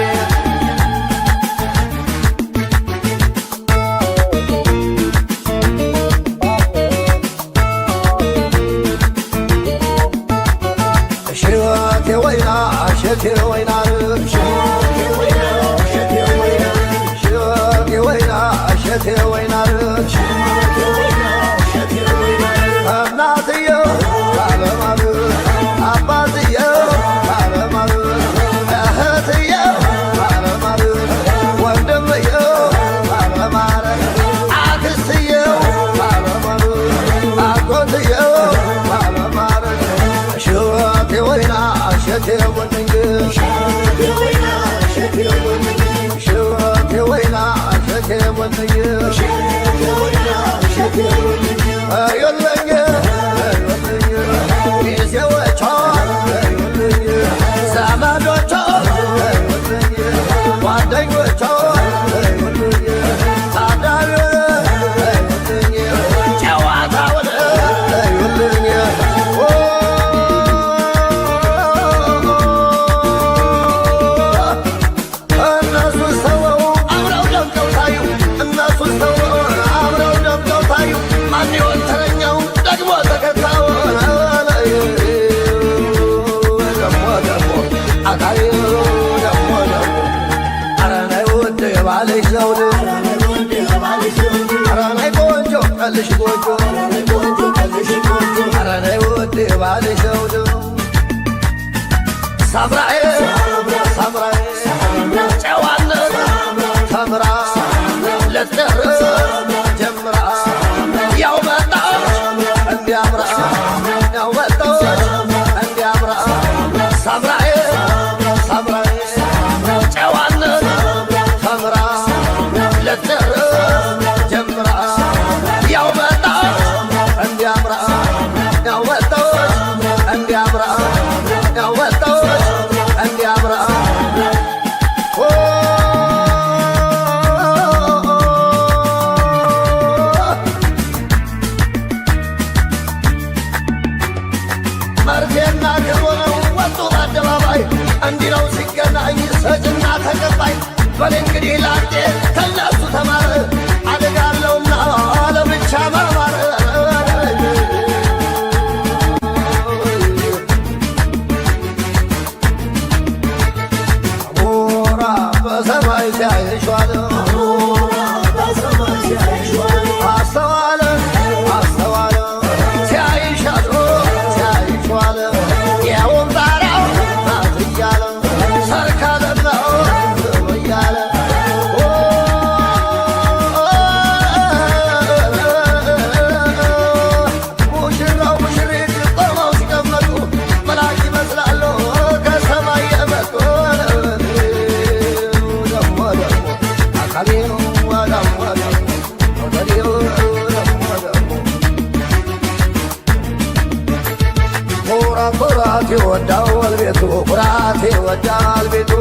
ሽቴ ወይና ሽቴ ወይና ሸቴ ወይና እናትየው ባለማር አባትየው ባለማር እህትየው ባለማር ወንድምየው ባለማር አክስትየው ባለማር አጎትየው ባለማር ሸቴ ወይና ሸቴ ወንድኝ ሸቴ ወይና ሸቴ ወንድኝ አዩልኝ ሚዜዎቿ ዘመዶቿ ጓደኞቿ ታዳሚው ጨዋታውን አዩልኝ እነሱ ሰው አብረው ደምቀው ታዩ እነሱ ሰው አብረው ደምቀው ታዩ ማን ይሆን ተረኛው ደግሞ ተከታዩ ደግሞ አካዩ ደግሞ ኧረ ነይ ውድ የባልሽ ዘውድ ኧረ ነይ ቆንጆ ቀልሽ ጎጆ ኧረ ነይ ውድ የባልሽ ዘውድ ሳምራዬ ሳምራዬ ጨዋነት ተምራ ልትደርስ ጀምራ ያው መጣች እንዲያምራ ያው መጣች እንዲያምራ ሳምራዬ ሳምራዬ ጨዋነት ተምራ ልትደርስ ጀምራ ያው መጣች እንዲያምራ ያው መጣች እንዲያምራ ያው መጣች እንዲያምራ መርፌና ክሮ ወጡ በአደባባይ እንዲህ ነው ሲገናኝ ሰጭና ተቀባይ በል እንግዲህ ላጤ ከነሱ ተማረ አደጋለውና ለብቻ መማር አሞራ በሰማይ ሲያይሿል አስተዋለ አስተዋለ ሲያይሻል ሲያይሿል የውን ጣሪያው ናት እያለ ሰርካለለው እያለ ሙሽራው ሙሽሪት ቆመው ሲቀመጡ መላክ ይመስላሉ ከሰማይ የመጡ ደሞ ደሞ አካሌ ነው ደሞ ደሞ ኩራት ይወዳል ቤቱ ኩራት ይወዳል ቤቱ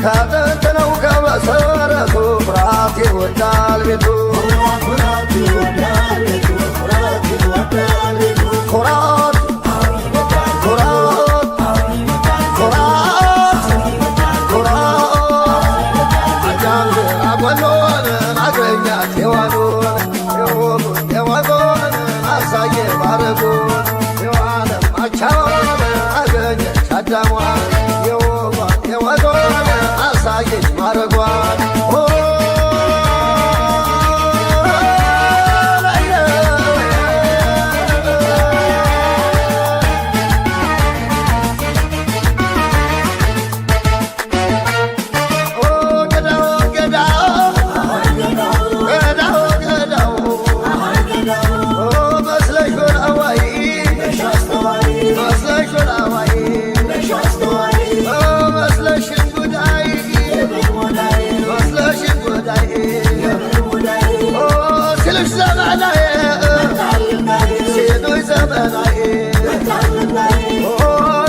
ከጥንት ነው ከመሰረቱ ኩራት ይወዳል ቤቱ ኩራት ኩራት ኩራት ኩራት አጃንግ አጎሎን አገኛት የዋሉን የዋጎን አሳየ ባረጉን የዋለም አቻውን አገኘች አዳሟን የዋጎን አሳየች ማረጓን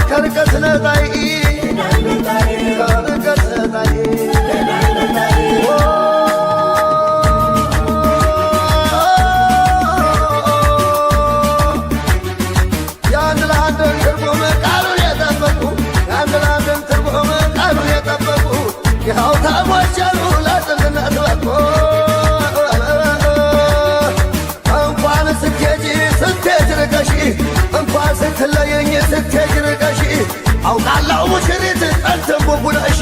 ከርቀት ነጣይ ከርቀት ነጣይ የአንድ ለአንድን ትርጉም ቃሉን የጠበቁ የአንድ ለአንድን ትርጉም ቃሉን የጠበቁ ይኸው ታሞቸሉ ለጥንትነት በቁ እንኳን ስትሄጂ ስትሄጅ ርቀሺ እንኳን ስትለየኝ ስትሄጅ ርቀሺ አውቃለሁ ሙሽሪት ጠንትን ቡቡነሺ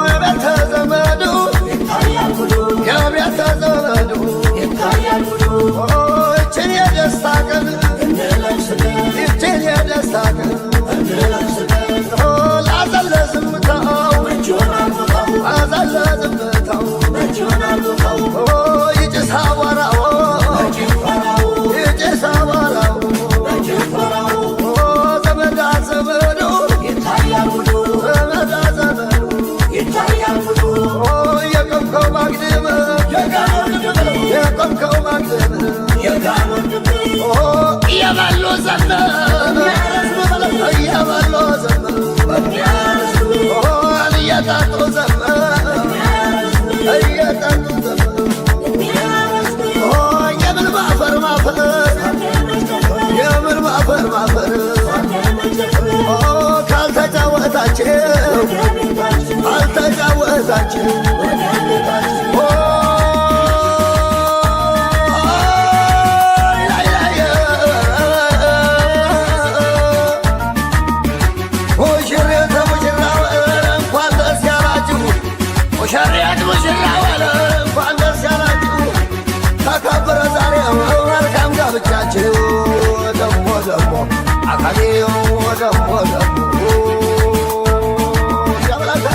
የቤተ ዘመዱ የቤተ ዘመዱ ይችን የደስታ ቀን ይችን የደስታ ቀን ላዘን ለዝምታው ላዘን ለዝምታው ይጭስ አቧራው ይጭስ አቧራው ዘመዳ ዘመዱ ዘመዳ ዘመዱ የቆምከው ማግድም የቆምከው ማግድም እየበሉ ዘመን እየበሉ ዘመን እየጠጡ ዘመን እየጠጡ ዘመን የምን ማፈር ማፈር የምን ማፈር ማፈር ካልተጫወታችሁ ካልተጫወታችሁ ሙሽሪት ሙሽራው እንኳን ደስ ያላችሁ ተከበረ ዛሬ መልካም ጋብቻችሁ ደሞ ደሞ አካሌው ደሞ ደሞ ያብላታ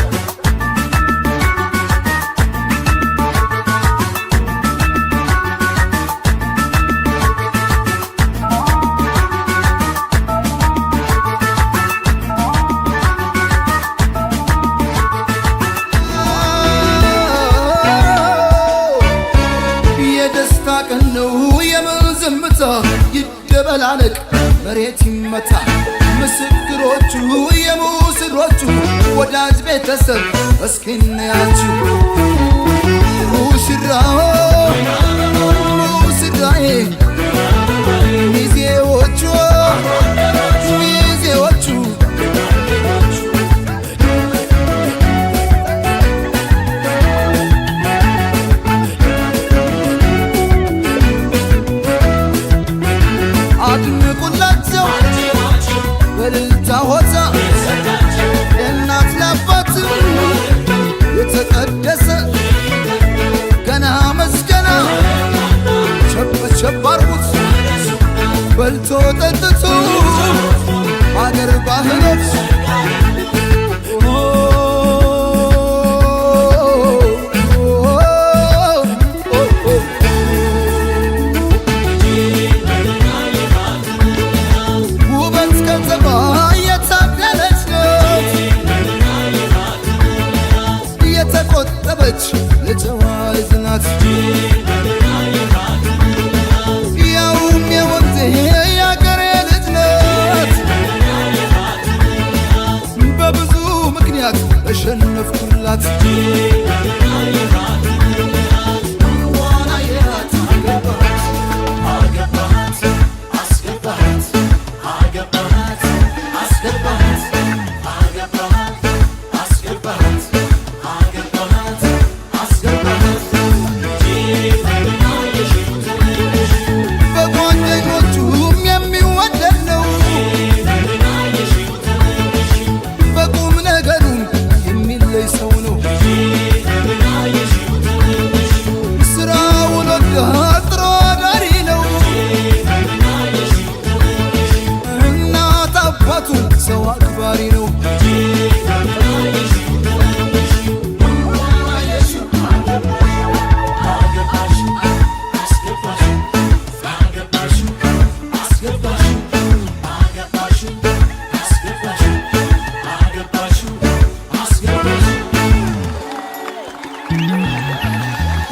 ቀን ነው የምን ዝምታ ይደበላለቅ መሬት ይመታ ምስክሮቹ የሙስሮ ሙሽሮቹ ወዳጅ ቤተሰብ እስኪ እንያችሁ ሙሽራው ሙሽራዬ ሚዜዎቹ ሚዜዎቹ አድንቁላቸው በልልታ ሆታ ለእናት ለአባት የተቀደሰ ገና መስገና ቸብ አርጉት በልቶ ጠጥቶ አገር ባህሎች ውበት ከተማ የታደለች ናት የተቆጠበች የጨዋ ልጅ ናት ያውም የወንዜ የአገሬ ልጅ ናት በብዙ ምክንያት ተሸነፍኩላት በጓደኞቹም የሚወደድ ነው በቁም ነገሩም የሚለይ ሰው ነው ስራውን ወዳድ ጥሩ አዳሪ ነው እናት አባቱን ሰው አክባሪ ነው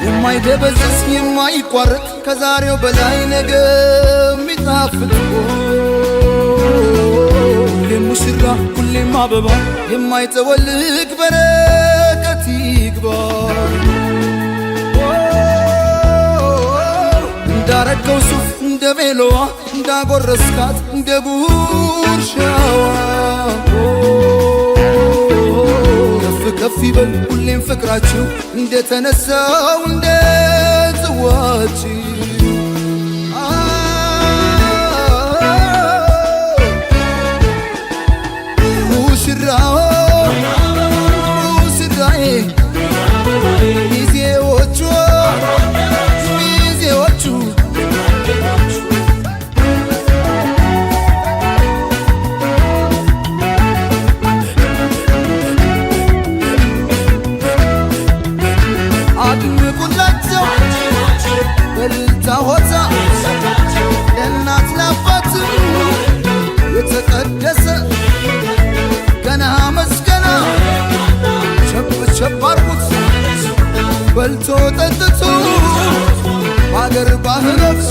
የማይደበዝዝ የማይቋረጥ ከዛሬው በላይ ነገ የሚጣፍጥ ሁሌም ሙሽራ ሁሌም አበባ የማይጠወልግ በረከት ይግባ እንዳረገው ሱፍ እንደ ቬሎዋ እንዳጎረስካት እንደ ጉርሻዋ ከፍ ከፍ ይበል ሁሌም ፍቅራችሁ እንደተነሳው እንደ ጽዋችሁ ሙሽራው ሙሽራዬ ሚዜዎቹ ሚዜዎቹ አድንቁላቸው በልልታ ሆታ ለእናት ለአባት የተቀደሰ ገና መስገና ቸብ አርጉት በልቶ ጠጥቶ በአገር ባህሎች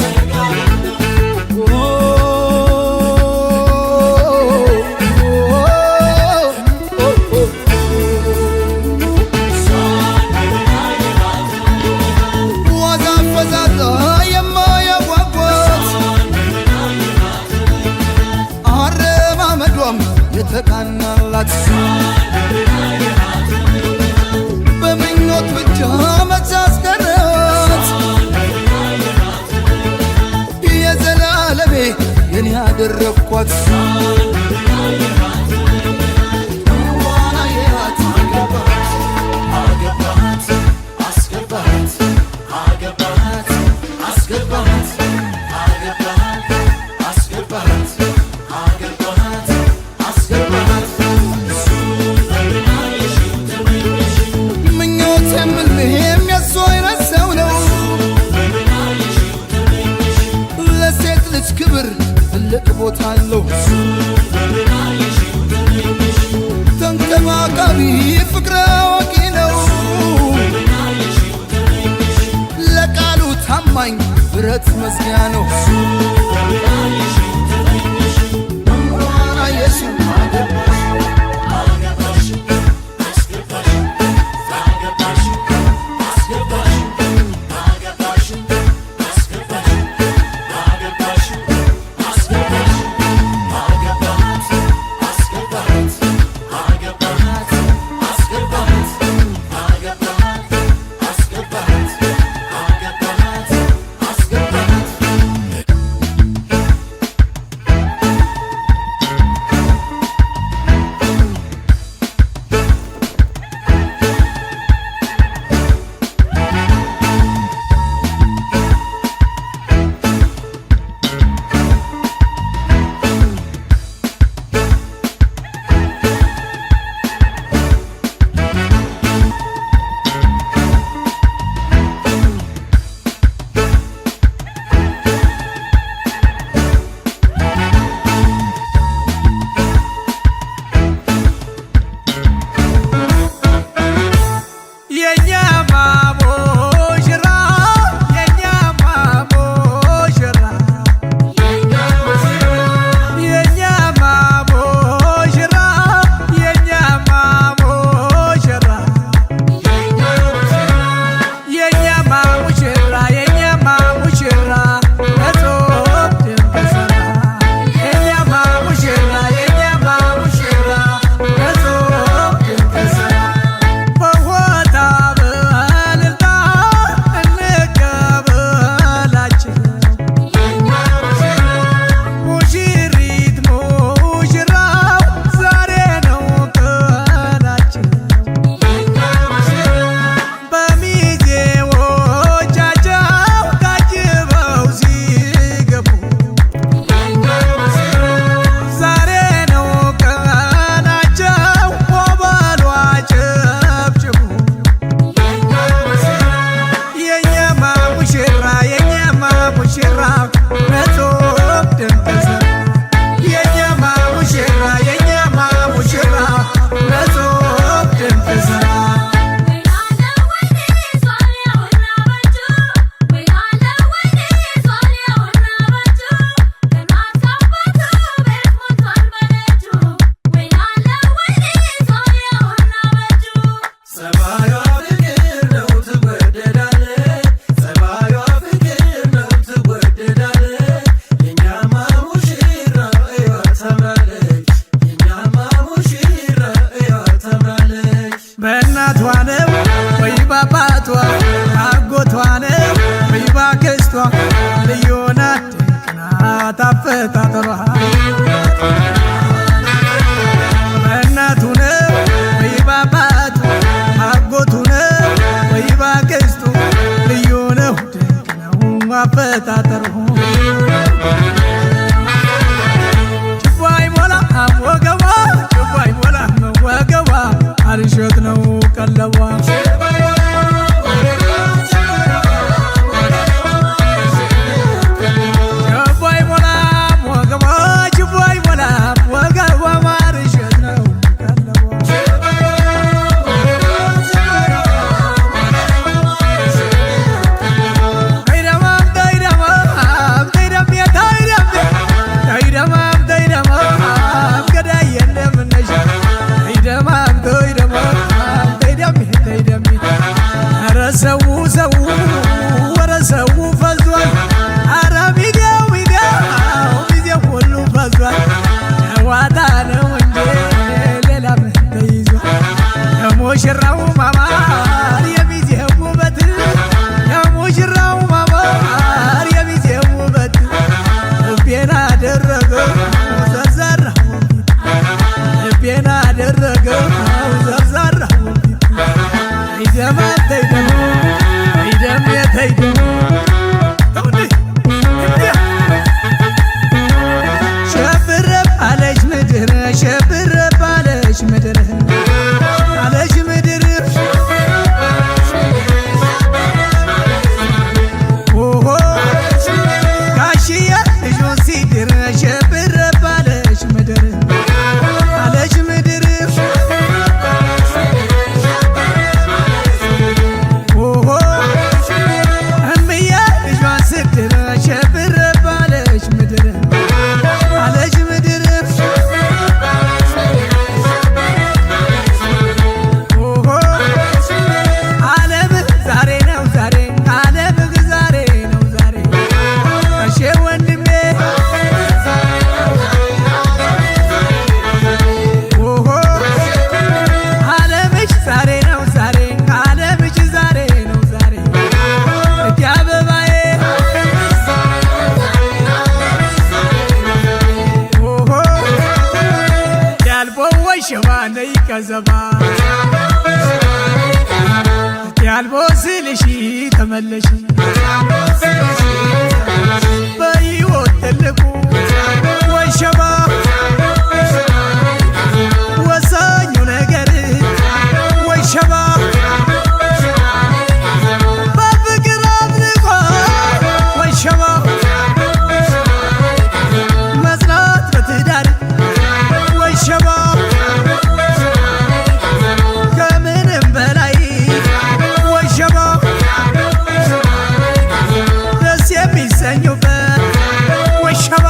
ዋዛ ፈዛዛ የማያጓጓት አረማመዷም የተቃናላት በምኞት ብቻ መቻስቀረት ቀለቧ ችቦይ ሞላም ወገቧ ችቦይ ሞላም ወገቧ ማርሸት ነው ቀለቧ ሰው ወረ ሰው ፈዟል አረ ሚዲያው ሚዲያው ሁሉ ፈዟል ጨዋታ ነው እንጂ ሌላ ምን ተይዟል የሙሽራው ማማር የሚዜው ውበት የሙሽራው ማማር የሚዜው ውበት ልቤን አደረገው ዘርዘራው ልቤን አደረገው ዘርዘራው ይደማል ሸብር ባለች ምድር ሸብር ባለች ምድር አለች ምድር ኦሆ ጋሽዬ ልጁን ሲድር ሸብር ባለች ምድር አለች ምድር ሸብር ባለች ምድር አለች ምድር ኦሆ ዓለም ዛሬ ነው ዛሬ ዓለም ዛሬ ነው ዛሬ እሺ ወንድሜ ኦሆ ዓለምሽ ዛሬ ነው ዛሬ ዓለምሽ ዛሬ ነው ዛሬ እቴ አበባዬ ሸባ ነይ ከዘባ ያልቦ ስልሽ ተመለሽ በሕይወት ትልቁ ወይ ሸባ ወሳኙ ነገር ወይ ሸባ በፍቅር አብልቆ ወይ ሸባ መጽናት በትዳር ወይ ሸባ የሚሰኙበት ወይ ሸባ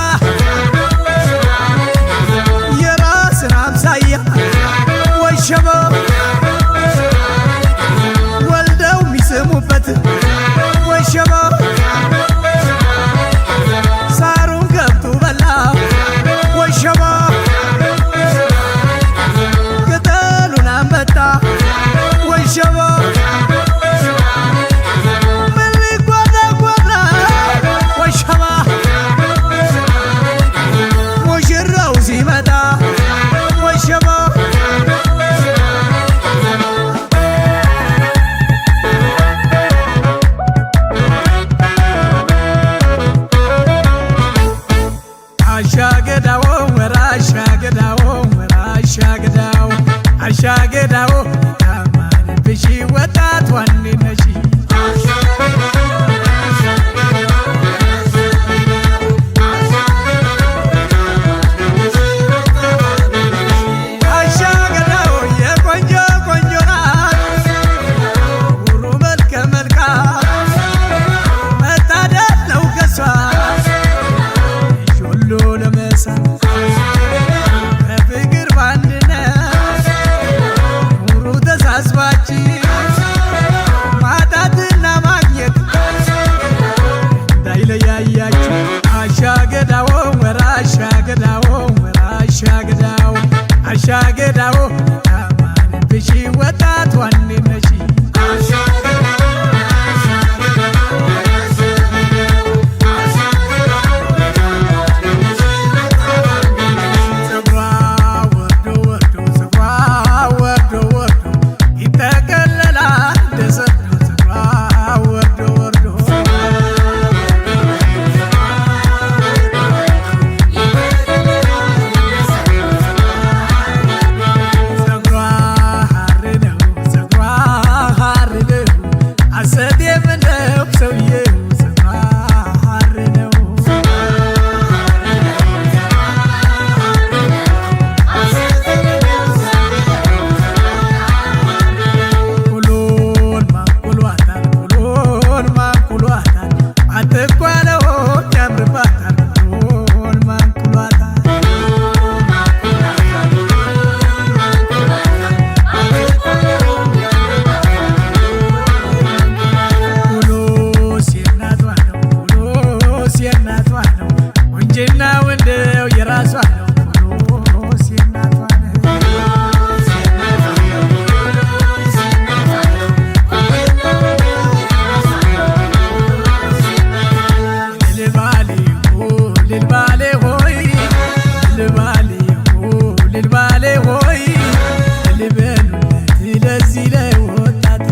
ለዚህ ለወጣት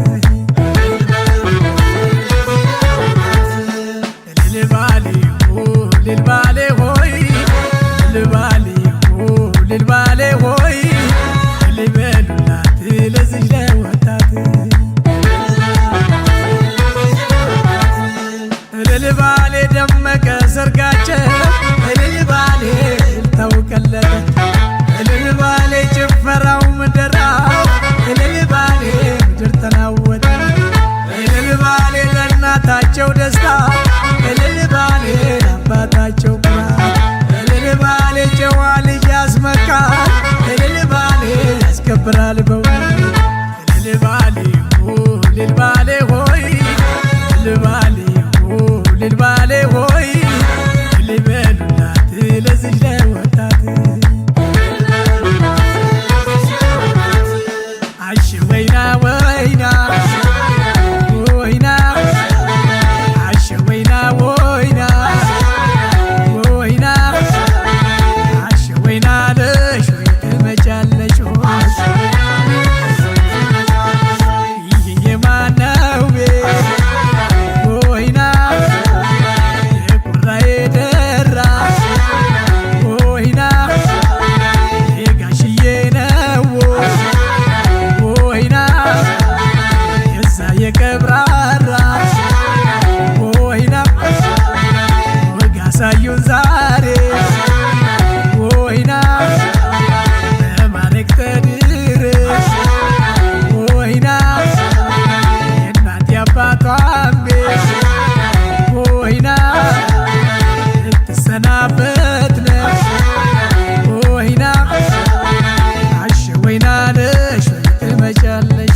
ልልባሌ ልልባሌ ሆይ ልልባሌ ልልባሌ ሆይ ልበሉላት ለዚህ ለወጣት ልልባሌ ደመቀ ሰርጋቸው ልልባሌ ታውቀለት ልልባሌ ጭፈራው ምድራው ልልባሌ ምድር ተናወጠ ልልባሌ ለእናታቸው ደስታ ልልባሌ አባታቸው ኩራት ልልባሌ ጨዋ ልጅ ያስመካል ልልባሌ ያስከብራል በእውነት ልልባሌ ልልባሌ ሆይ ልልባሌ ልልባሌ ሆይ ልበሉላት ለዚህ ለወጣት አሽ ወይና ወይና ወይና አሽ ወይና ወይና ወይና አሽ ወይና ለሽ ወይ ትመጫለሽ ይህ የማነው ቤት ወይና የቁራዬ ደራ ወይና የጋሽዬ ነው ወይና የዛ የቀብራራ ወይና ወግ አሳዩን ዛሬ ወይና በማረግ ተድረሽ ወይና የእናት የአባቷን ቤት ወይና ልትሰናበት ነሽ ወይና አሽ ወይና ነሽ ወይ ትመጫለሽ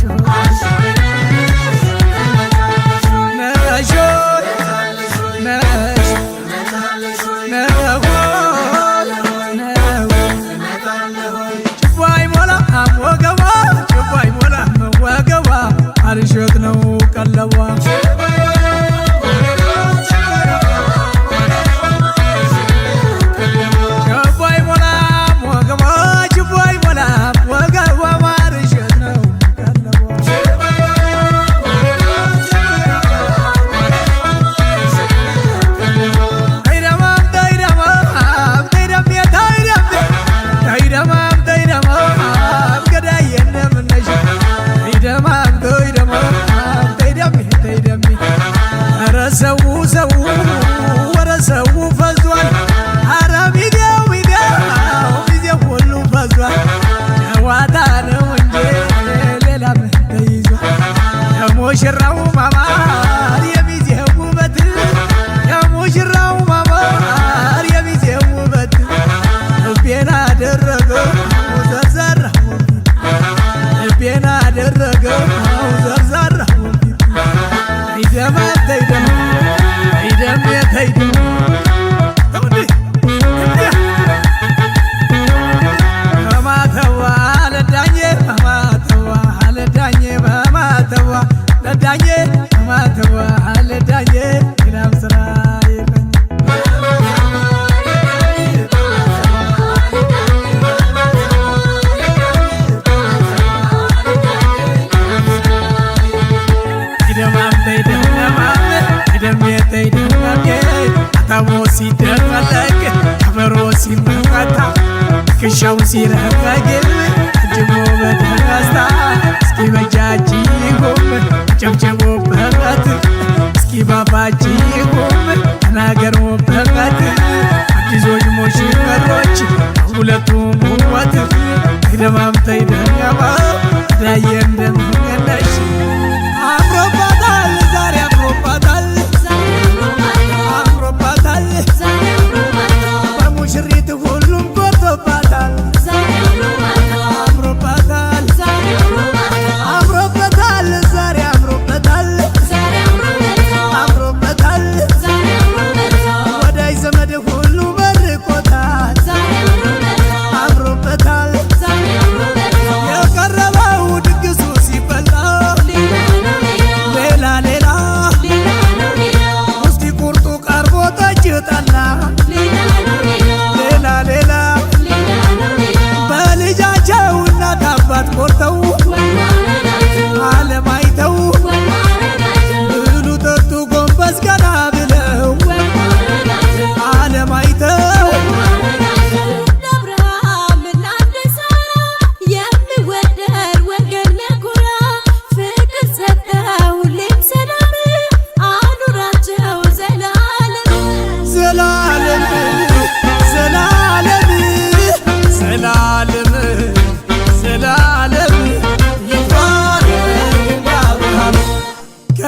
ነሽ ችቦ አይሞላም ወገቧ ችቦ አይሞላም ወገቧ አልሸት ነው ቀለቧ ችቦ አይሞላም ወገቧ ችቦ አይሞላም ወገቧ አልሸት ነው ሰው ሰው ወረ ሰው ፈዟል አረ ሚዲያው ሚዲያው ሁሉ ፈዟል ጨዋታ ነው እንጂ ሌላ ምን ተይዟል የሙሽራው ማማር የሚዜው ውበት የሙሽራው ማማር የሚዜው ውበት ልቤን አደረገው ዘርዘራው ልቤን አደረገው ዘርዘራው ይደማት ይደም ይደም ይደም በማተዋ ለዳኜ በማተዋ ለዳኜ በማተዋ ለዳኜ በማተዋ ለዳኜ ግናም ስራ ይቀኝ አታሞ ሲደመለቅ ከበሮ ሲመታ ክሻው ሲረጋግል እጅሞ በተነስታ እስኪ በጃጅ ይቆም ጨብጨቦበት እስኪ ባባጅ ይቆም ተናገሮበት አዲሶች ሙሽሮች ሁለቱም ውበት ይደማምተ ይደማ ዳየ እንደምንገለሽ አምሮባታል ዛሬ አምሮባታል አምሮባታል በሙሽሪት ሁሉም ኮርቶባታል አምሮባታል አምሮበታል ዛሬ አምሮበታል አምሮበታል ወዳጅ ዘመድ ሁሉ መርቆታል አምሮበታል የቀረበው ድግሱ ሲበ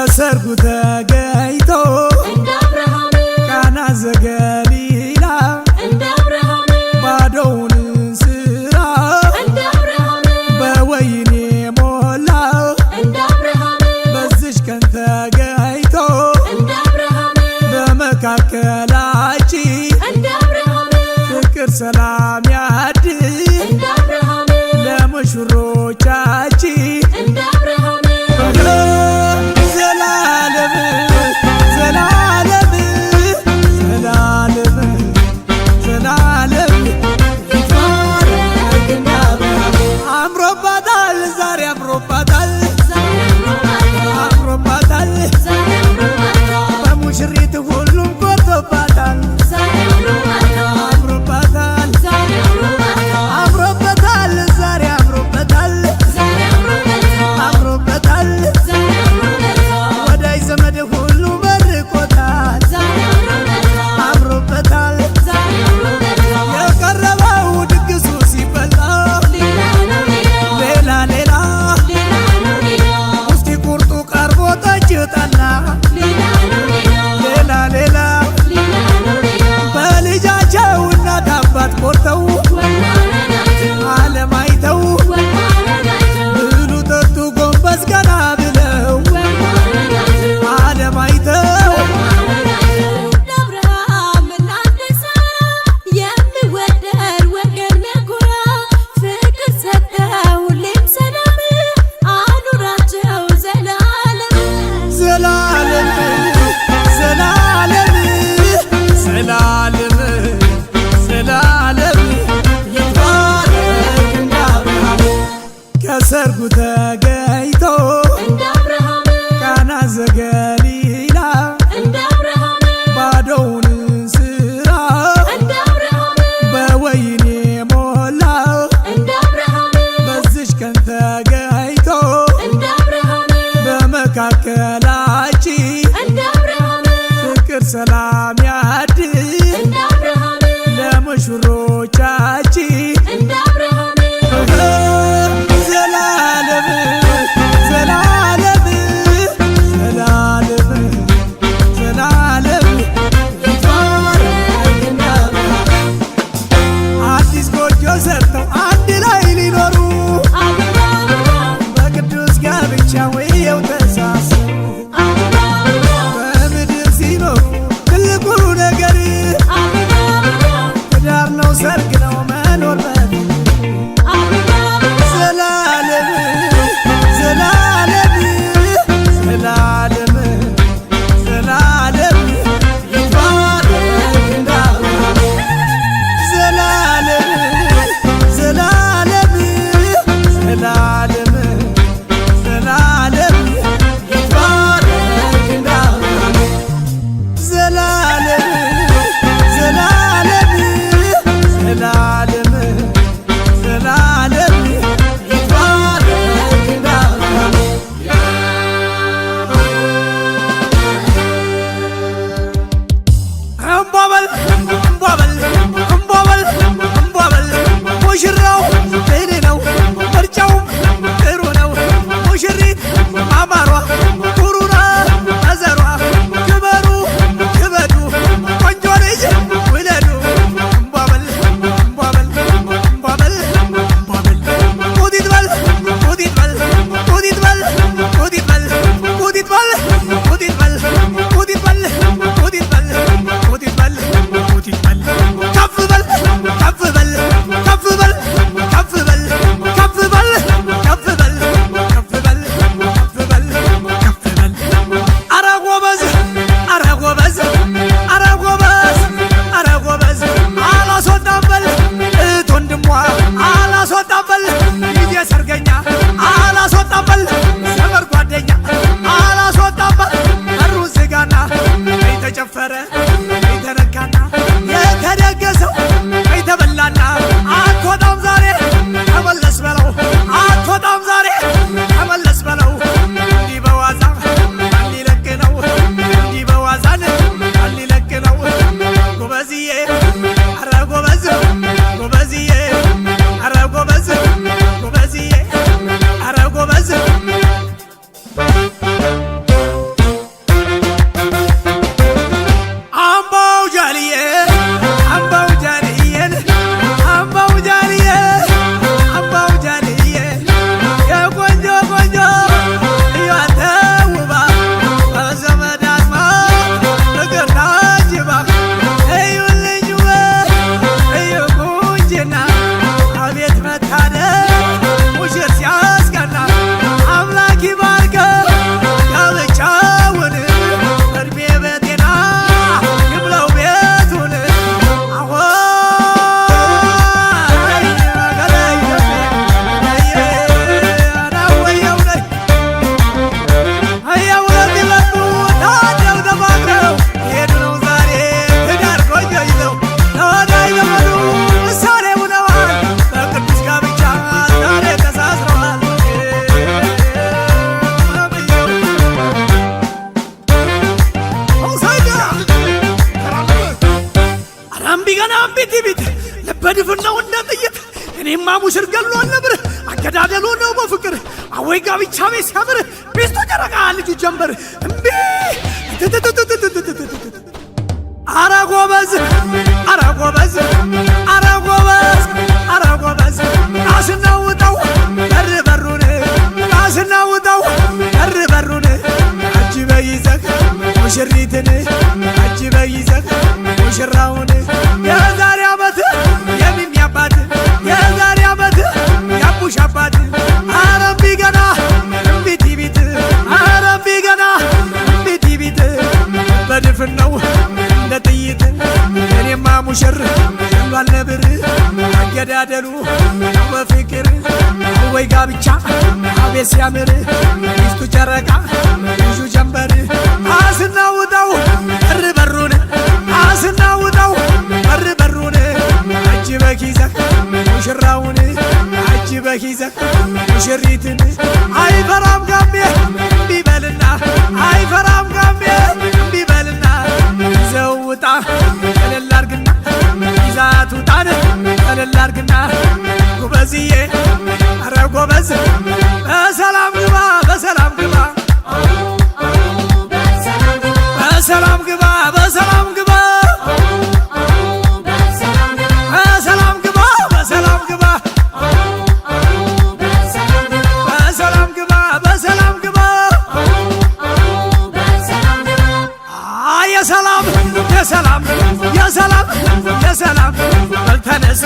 ከሰርጉ ተገኝቶ እንደ አብርሃም ቃና ዘገሊላ እንደ አብርሃም ባዶውን እንስራ እንደ አብርሃም በወይኔ ሞላ እንደ አብርሃም በዚች ቀን ተገኝቶ እንደ አብርሃም በመካከላችን እንደ አብርሃም ፍቅር ሰላም ያድል እንደ አብርሃም ለሙሽሮቻችን እንደ አብርሃም ዘላለም ዘላለም ዘላለም ዘላለም ይትባረክ እንደ አብርሃም አምሮባታል ዛሬ አምሮባታል ዛሬ አምሮባታል አምሮባታል ዛሬ አምሮባታል በሙሽሪት ሁሉም ኮርቶባታል ዛሬ አምሮባታል አምሮባታል ዛሬ አምሮባታል አምሮበታል ዛሬ አምሮበታል ዛሬ አምሮባታል አምሮበታል ዛሬ አምሮባታል ወዳጅ ዘመድ ሁሉ መርቆታል ዛሬ አምሮባታል አምሮበታል ዛሬ አምሮባታል የቀረበው ድግሱ ሲበላ ሌላ ነው ሌላ ሌላ ሌላ ነው ሌላ ውስቲ ቁርጡ ቀርቦ ጠጅ ጠላ ሌላ ነው ሌላ ሌላ ሌላ ነው ሌላ በልጃቸው እናት አባት ቆርተው ወልማረጋቸው ዓለም አይተው ወልማረጋቸው ብሉ ጠጡ ጎንበስ ቀና ብለው ወልማረጋቸው ዓለም አይተው ለአብርሃም እናንሳ የሚወደድ ወገን ሚያኮራ ፍቅር ሰጠ ሁሌም ሰላም አኑራቸው ዘላለም ዘላለም ዘላለም ዘላለም ዘላለም ይትባረክ እንደ አብርሃም ከሰርጉ ተገኝቶ እንደ አብርሃም ቃና ዘገሊላ እንደ አብርሃም ባዶውን እንስራ እንደ አብርሃም በወይኔ ሞላ እንደ አብርሃም በዚች ቀን ተገኝቶ እንደ አብርሃም በመካከላችን እንደ አብርሃም ፍቅር ሰላም ያድል እንደ አብርሃም ለሙሽሮቻችን እንደ አብርሃም ዘላለም ዘላለም ዘላለም ዘላለም ይትባረክ እንደ አብርሃም አዲስ ጎጆ ሰርተው አንድ ላይ ሊኖሩ አበባ አበባ በቅዱስ ጋብቻ ወየው ተሳሰሩ አበባ አበባ በምድር ሲኖሩ ትልቁ ነገር አበባ አበባ ትዳር ነው ሰርግ ነው መኖር አበባ አበባ ዘላለም ዘላለም ዘላለም ዘላለም ይትባረክ እንደ አብርሃም ዘላለም ዘላለም ዘላለም ዘላለም ይትባረክ እንደ አብርሃም ዘላለም ዘላለም ዘላለም ዘላለም ይትባረክ እንደ አብርሃም እምቧበል እምቧበል እምቧበል እምቧበል ሙሽራው እኔ ነው ምርጫውም ጥሩ ነው ሙሽሪት አማሯ ኩሩና አዘሯ ክበሩ ክበዱ ቆንጆ ልጅ ውለዱ እምቧበል እምቧበል እምቧበል እምቧበል ሙዲት በል ሙዲት በል ሙዲት በል ሙዲት በል ሙዲት በል ሙዲት በል ሙዲት በል ሙዲት በል ሙዲት በል ሙዲት በል ከፍ በል ከፍ በል ከፍ በል ከፍ በል ከፍ በል ከፍ በል ከፍ በል ከፍ በል ከፍ በል ኧረ ጎበዝ ኧረ ጎበዝ ኧረ ጎበዝ ኧረ ጎበዝ አላስወጣም በል እህት ወንድሟ አላስወጣም በል ልጄ ሰርገኛ አላስወጣም በል ዘመድ ጓደኛ አላስወጣም በል በሩን ዝጋና የተጨፈረ የተነካና የተደገሰው የተበላና አትወጣም ዛሬ ተመለስ በለው አትወጣም ዛሬ ተመለስ በለው እንዲህ በዋዛ ሊለቅ ነው እንዲህ በዋዛን ሊለቅ ነው ጎበዝዬ ኧረ ጎበዝ ጎበዝዬ ኧረ ጎበዝ ጎበዝዬ ኧረ ጎበዝ አወይ ጋብቻ ቤት ሲያምር ሚስቱ ጨረቃ ልጁ ጀንበር እምቢ አረ ጎበዝ አረ ጎበዝ አረ ጎበዝ አረ ጎበዝ ራስና ውጣው በር በሩን ራስና ውጣው በር በሩን አጅበ ይዘህ ሙሽሪትን አጅበ ይዘህ ሙሽራውን የዛሬ ዓመት የሚያባት የዛሬ ዓመት ያቡሽ አባት አረምቢ ገና እምቢት ቢት አረምቢ ገና እምቢት ቢት በድፍን ነው እንደ ጥይት እኔማ ሙሽር ሸንጓል ነብር አገዳደሉ በፍቅር ወይ ጋብቻ አቤት ሲያምር ሚስቱ ጨረቃ ልጁ ጀንበር አስናውጣው በር በሩን አስናውጣው በር በሩን አጅበህ ይዘህ ሙሽራውን አጅበህ ይዘህ ሙሽሪትን አይፈራም ጋሜ እምቢ በልና አይፈራም ጋሜ እምቢ በልና ይዘው ውጣ ቀለል አርግና ይዛት ውጣን ቀለል አርግና ጎበዝዬ አረ ጎበዝ በሰላም ግባ በሰላም ግባ በሰላም ግባ በሰላም ግባ በሰላም ግባ በሰላም ግባ በሰላም ግባ በሰላም ግባ የሰላም የሰላም የሰላም የሰላም በልተነስ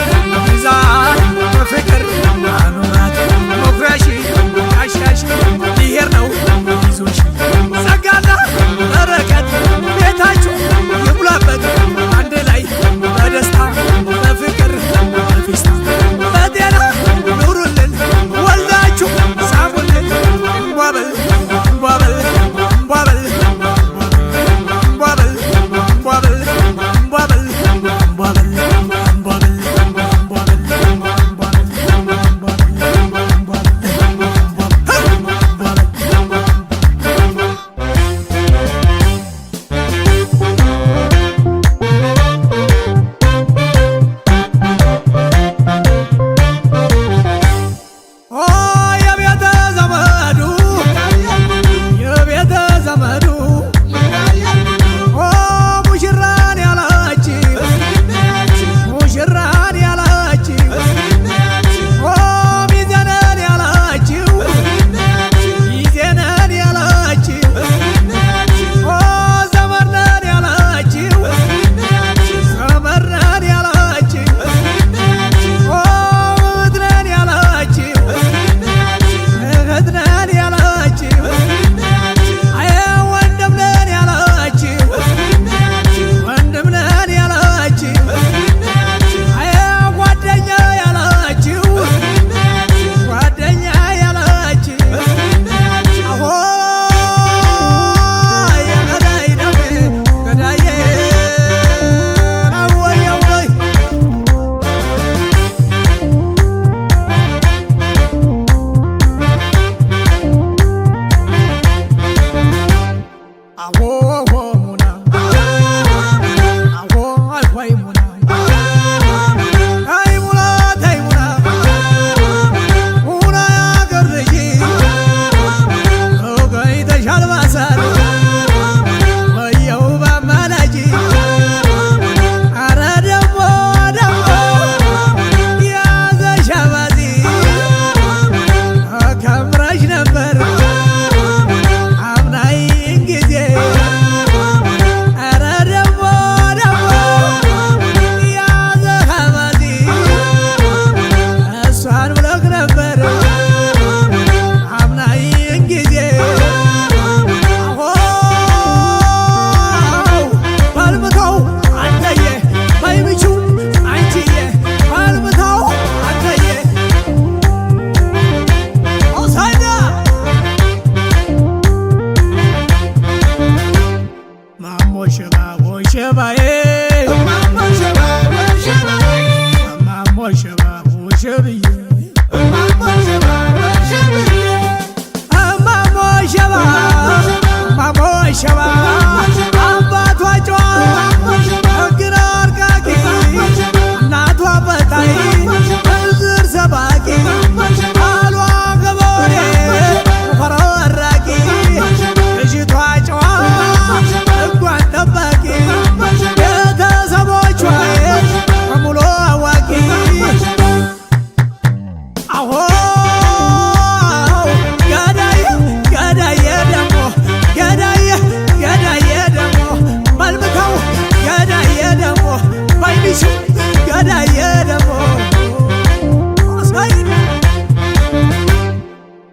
ይዛ በፍቅር አኑራት መኩሪያሽ ያሻሽ ይሄር ነው ይዞሽ ጸጋና በረከት ቤታችሁ ይሙላበት አንድ ላይ በደስታ በፍቅር በፌስታ በጤና ኑሩልን ወልዳችሁ ሳሙልን እንቧበል እንቧበል እንቧበል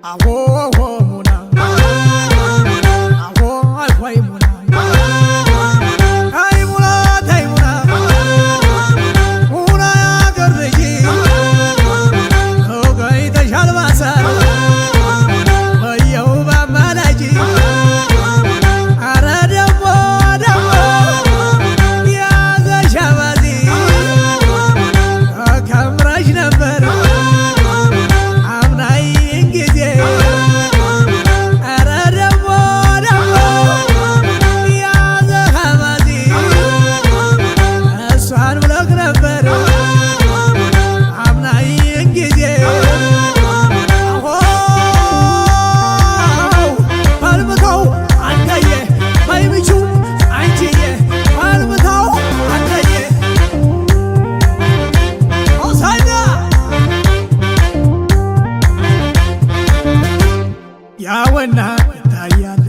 አዎ ሙና አዎ አልኳይ ሙና አይ ሙና ታይ ሙና ሙና ያገር ልጅ ሆገይ ተሻልባሳ ወየው ባማላጂ አረ ደሞ ያዘሽ አባዚ ከምራሽ ነበር አምናይ ጊዜ አረ ደሞ ያዘህ አባዚ እሷን ብለክ ነበር አምናይ ጊዜ ፈልምተው አንተዬ ፈልምቹ አንቺዬ ፈልምተው አንተዬ ሆሳዕና ያወና ይታያል